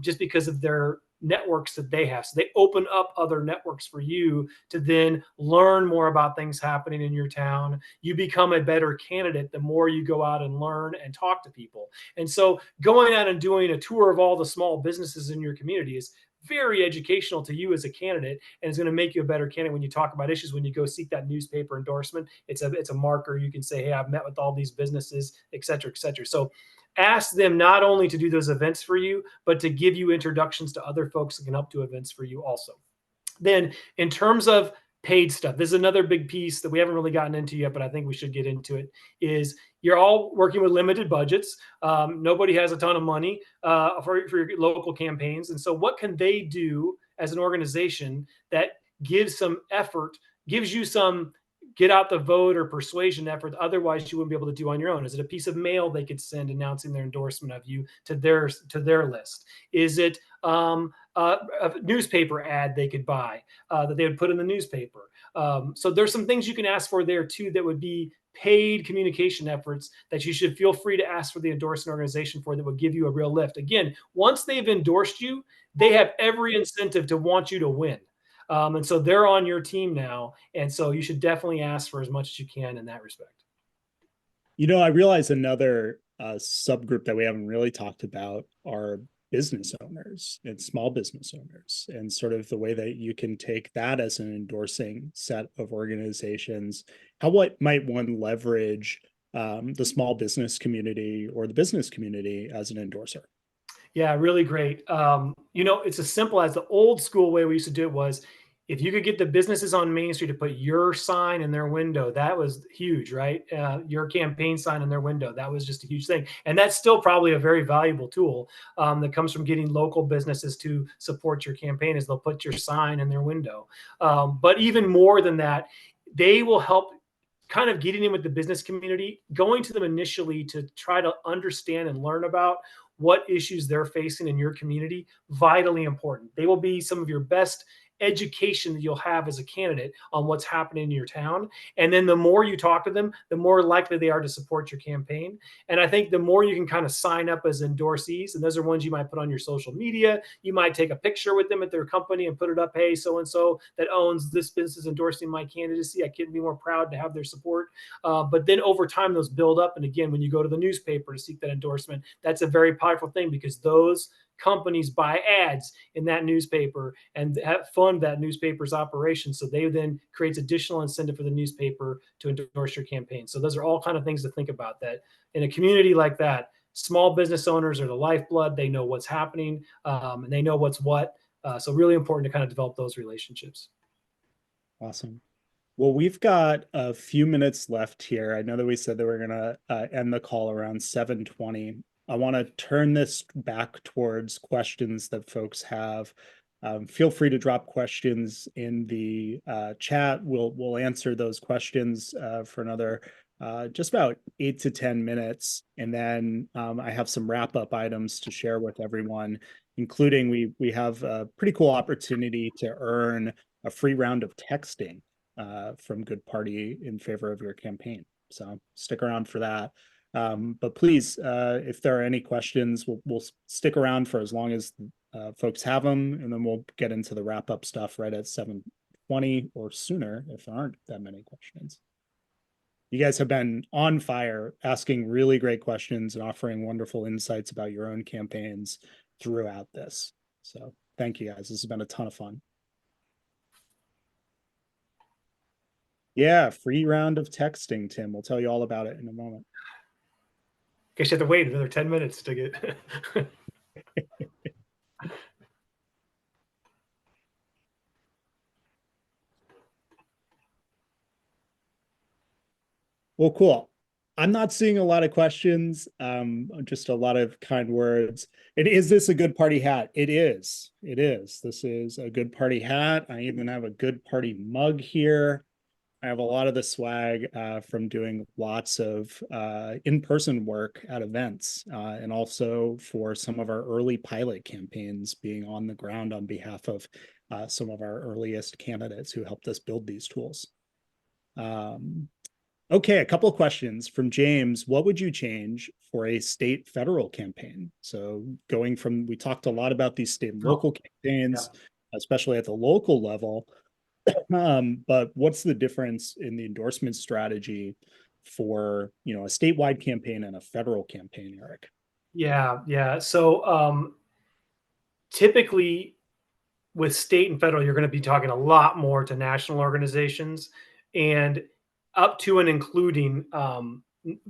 just because of their networks that they have. So they open up other networks for you to then learn more about things happening in your town. You become a better candidate the more you go out and learn and talk to people. And so going out and doing a tour of all the small businesses in your community is very educational to you as a candidate, and it's going to make you a better candidate when you talk about issues. When you go seek that newspaper endorsement, it's a marker. You can say, hey, I've met with all these businesses, et cetera, et cetera. So ask them not only to do those events for you, but to give you introductions to other folks that can help do events for you also. Then in terms of paid stuff, this is another big piece that we haven't really gotten into yet, but I think we should get into it. Is you're all working with limited budgets. Nobody has a ton of money for your local campaigns. And so what can they do as an organization that gives some effort, gives you some get out the vote or persuasion effort otherwise you wouldn't be able to do on your own? Is it a piece of mail they could send announcing their endorsement of you to their list? Is it a newspaper ad they could buy that they would put in the newspaper? So there's some things you can ask for there too that would be paid communication efforts that you should feel free to ask for the endorsing organization for that would give you a real lift. Again, once they've endorsed you, they have every incentive to want you to win. And so they're on your team now. And so you should definitely ask for as much as you can in that respect. I realize another subgroup that we haven't really talked about are business owners and small business owners, and sort of the way that you can take that as an endorsing set of organizations. What might one leverage the small business community or the business community as an endorser? Yeah, really great. It's as simple as the old school way we used to do it was if you could get the businesses on Main Street to put your sign in their window, that was huge, right? Your campaign sign in their window, that was just a huge thing. And that's still probably a very valuable tool that comes from getting local businesses to support your campaign is they'll put your sign in their window. But even more than that, they will help kind of getting in with the business community, going to them initially to try to understand and learn about what issues they're facing in your community, vitally important. They will be some of your best education that you'll have as a candidate on what's happening in your town. And then the more you talk to them, the more likely they are to support your campaign. And I think the more you can kind of sign up as endorsees, and those are ones you might put on your social media. You might take a picture with them at their company and put it up. Hey, so and so that owns this business endorsing my candidacy. I couldn't be more proud to have their support. But then over time, those build up. And again, when you go to the newspaper to seek that endorsement, that's a very powerful thing because those companies buy ads in that newspaper and fund that newspaper's operation. So they then creates additional incentive for the newspaper to endorse your campaign. So those are all kind of things to think about that in a community like that. Small business owners are the lifeblood. They know what's happening and they know what's what. So really important to kind of develop those relationships. Awesome. Well, we've got a few minutes left here. I know that we said that we're going to end the call around 7:20. I want to turn this back towards questions that folks have Feel free to drop questions in the chat. We'll answer those questions for another just about 8 to 10 minutes, and then I have some wrap up items to share with everyone, including we have a pretty cool opportunity to earn a free round of texting from Good Party in favor of your campaign. So stick around for that. But please, if there are any questions, we'll stick around for as long as folks have them, and then we'll get into the wrap up stuff right at 7:20 or sooner if there aren't that many questions. You guys have been on fire, asking really great questions and offering wonderful insights about your own campaigns throughout this. So thank you guys. This has been a ton of fun. Yeah, free round of texting, Tim. We'll tell you all about it in a moment. Guess you have to wait another 10 minutes to get. Well, cool. I'm not seeing a lot of questions, just a lot of kind words. And is this a Good Party hat? It is. It is. This is a Good Party hat. I even have a Good Party mug here. I have a lot of the swag from doing lots of in-person work at events, and also for some of our early pilot campaigns, being on the ground on behalf of some of our earliest candidates who helped us build these tools. Okay, a couple of questions from James. What would you change for a state federal campaign? So going from, we talked a lot about these state and local campaigns, especially at the local level. But what's the difference in the endorsement strategy for, a statewide campaign and a federal campaign, Eric? Yeah. So typically with state and federal, you're going to be talking a lot more to national organizations, and up to and including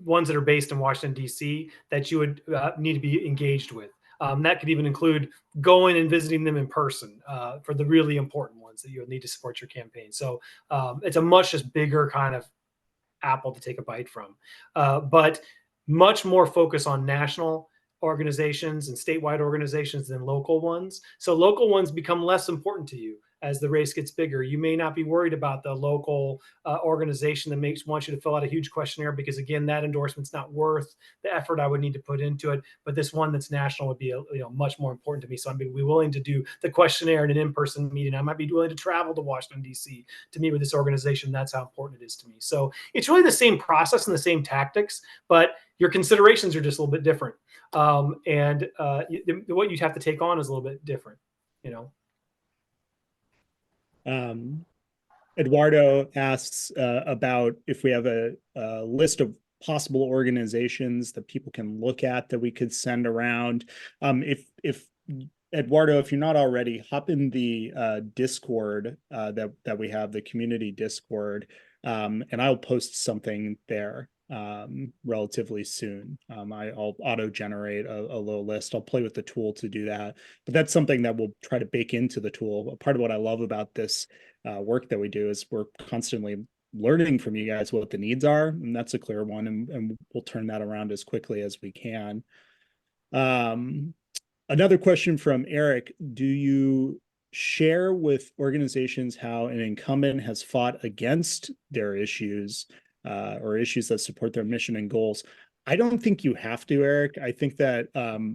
ones that are based in Washington, D.C., that you would need to be engaged with. That could even include going and visiting them in person for the really important ones that you would need to support your campaign. So it's a much just bigger kind of apple to take a bite from, but much more focus on national organizations and statewide organizations than local ones. So local ones become less important to you as the race gets bigger. You may not be worried about the local organization that wants you to fill out a huge questionnaire, because again, that endorsement's not worth the effort I would need to put into it. But this one that's national would be much more important to me. So I'm be willing to do the questionnaire in an in-person meeting. I might be willing to travel to Washington, D.C. to meet with this organization. That's how important it is to me. So it's really the same process and the same tactics, but your considerations are just a little bit different. And what you'd have to take on is a little bit different, Eduardo asks about if we have a list of possible organizations that people can look at that we could send around. If Eduardo, if you're not already, hop in the Discord that we have, the community Discord, and I'll post something there relatively soon. I'll auto-generate a little list. I'll play with the tool to do that, but that's something that we'll try to bake into the tool. Part of what I love about this work that we do is we're constantly learning from you guys what the needs are, and that's a clear one, and we'll turn that around as quickly as we can. Another question from Eric: do you share with organizations how an incumbent has fought against their issues or issues that support their mission and goals? I don't think you have to, Eric. I think that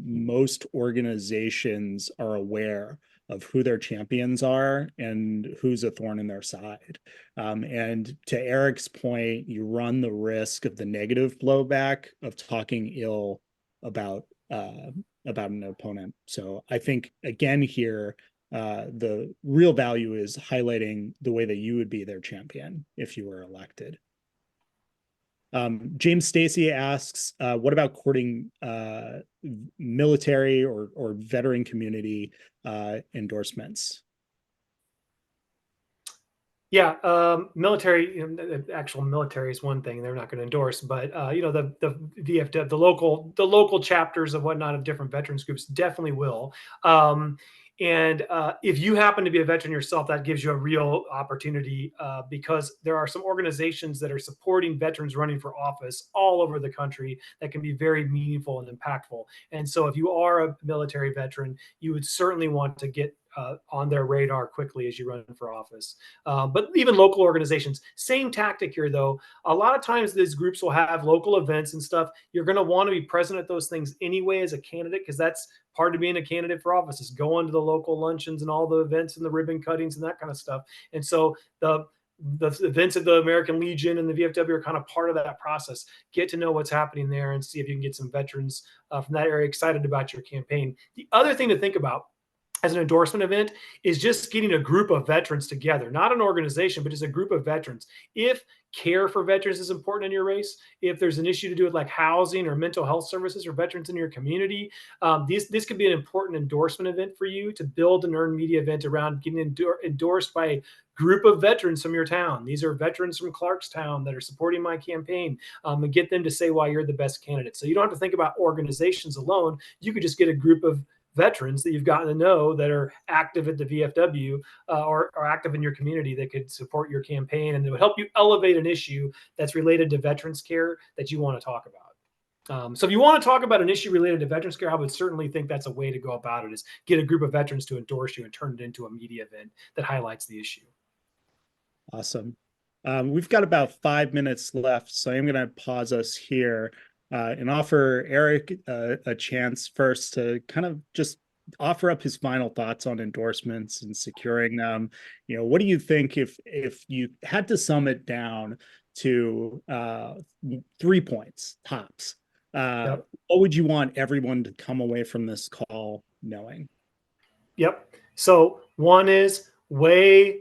most organizations are aware of who their champions are and who's a thorn in their side. And to Eric's point, you run the risk of the negative blowback of talking ill about an opponent. So I think, again, here, the real value is highlighting the way that you would be their champion if you were elected. James Stacy asks, what about courting military or veteran community endorsements? Yeah, military, the actual military is one thing they're not going to endorse, but the VFW, the local chapters of whatnot of different veterans groups definitely will. And if you happen to be a veteran yourself, that gives you a real opportunity because there are some organizations that are supporting veterans running for office all over the country that can be very meaningful and impactful. And so if you are a military veteran, you would certainly want to get on their radar quickly as you run for office. But even local organizations, same tactic here though. A lot of times these groups will have local events and stuff. You're going to want to be present at those things anyway as a candidate, because that's part of being a candidate for office, is going to the local luncheons and all the events and the ribbon cuttings and that kind of stuff. And so the events of the American Legion and the VFW are kind of part of that process. Get to know what's happening there and see if you can get some veterans from that area excited about your campaign. The other thing to think about as an endorsement event is just getting a group of veterans together, not an organization, but just a group of veterans. If care for veterans is important in your race, if there's an issue to do with like housing or mental health services for veterans in your community, this could be an important endorsement event for you to build an earned media event around getting endorsed by a group of veterans from your town. These are veterans from Clarkstown that are supporting my campaign, and get them to say why you're the best candidate. So you don't have to think about organizations alone. You could just get a group of veterans that you've gotten to know that are active at the VFW, or active in your community, that could support your campaign, and it would help you elevate an issue that's related to veterans care that you want to talk about. So if you want to talk about an issue related to veterans care, I would certainly think that's a way to go about it, is get a group of veterans to endorse you and turn it into a media event that highlights the issue. Awesome. We've got about 5 minutes left, so I'm going to pause us here and offer Eric a chance first to kind of just offer up his final thoughts on endorsements and securing them. What do you think, if you had to sum it down to 3 points tops? Yep. What would you want everyone to come away from this call knowing? Yep. So one is weigh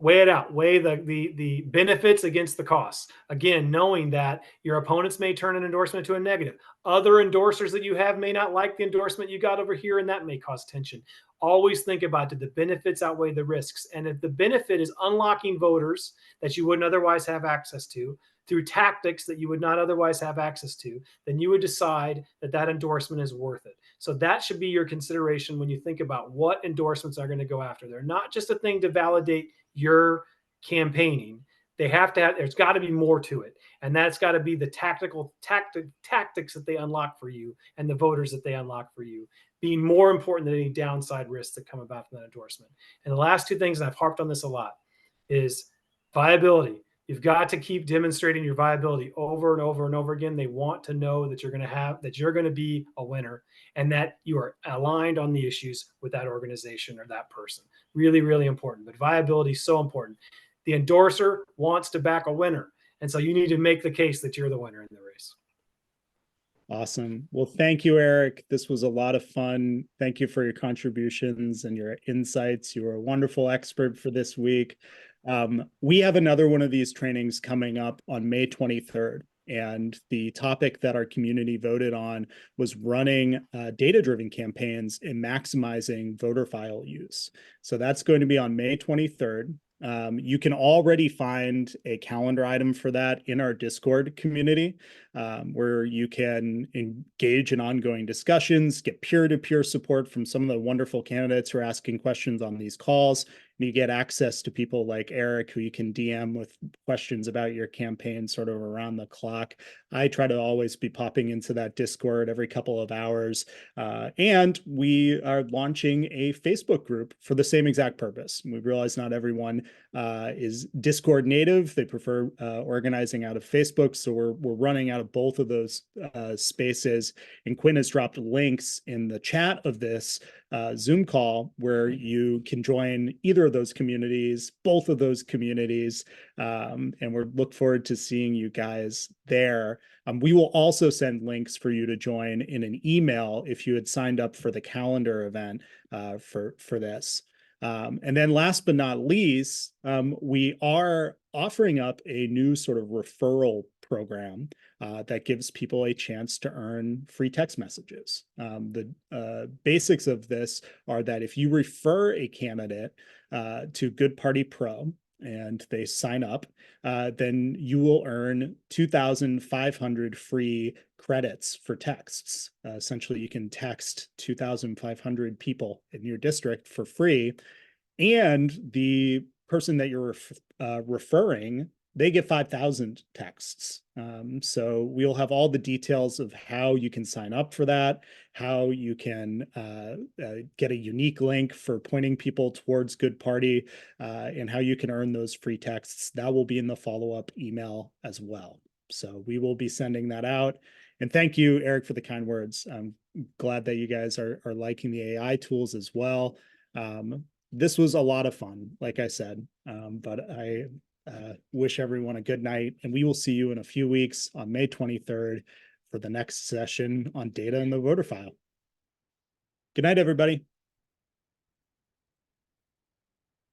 it out, weigh the benefits against the costs. Again, knowing that your opponents may turn an endorsement to a negative. Other endorsers that you have may not like the endorsement you got over here, and that may cause tension. Always think about, did the benefits outweigh the risks? And if the benefit is unlocking voters that you wouldn't otherwise have access to through tactics that you would not otherwise have access to, then you would decide that that endorsement is worth it. So that should be your consideration when you think about what endorsements are going to go after. They're not just a thing to validate your campaigning. There's got to be more to it. And that's got to be the tactics that they unlock for you and the voters that they unlock for you being more important than any downside risks that come about from that endorsement. And the last two things, and I've harped on this a lot, is viability. You've got to keep demonstrating your viability over and over and over again. They want to know that you're going to be a winner, and that you are aligned on the issues with that organization or that person. Really, really important. But viability is so important. The endorser wants to back a winner, and so you need to make the case that you're the winner in the race. Awesome. Well, thank you, Eric. This was a lot of fun. Thank you for your contributions and your insights. You were a wonderful expert for this week. We have another one of these trainings coming up on May 23rd. And the topic that our community voted on was running data-driven campaigns and maximizing voter file use. So that's going to be on May 23rd. You can already find a calendar item for that in our Discord community, where you can engage in ongoing discussions, get peer-to-peer support from some of the wonderful candidates who are asking questions on these calls. And you get access to people like Eric, who you can DM with questions about your campaign sort of around the clock. I try to always be popping into that Discord every couple of hours. And we are launching a Facebook group for the same exact purpose. We realize not everyone is Discord native. They prefer organizing out of Facebook. So we're running out of both of those spaces. And Quinn has dropped links in the chat of this Zoom call where you can join either of those communities, both of those communities. And we look forward to seeing you guys there. We will also send links for you to join in an email if you had signed up for the calendar event for this. And then last but not least, we are offering up a new sort of referral program that gives people a chance to earn free text messages. The basics of this are that if you refer a candidate to Good Party Pro and they sign up, then you will earn 2,500 free credits for texts. Essentially, you can text 2,500 people in your district for free, and the person that you're referring, they get 5,000 texts. So we'll have all the details of how you can sign up for that, how you can get a unique link for pointing people towards Good Party, and how you can earn those free texts. That will be in the follow-up email as well. So we will be sending that out. And thank you, Eric, for the kind words. I'm glad that you guys are liking the AI tools as well. This was a lot of fun, like I said, but I wish everyone a good night, and we will see you in a few weeks on May 23rd for the next session on data in the voter file. Good night, everybody.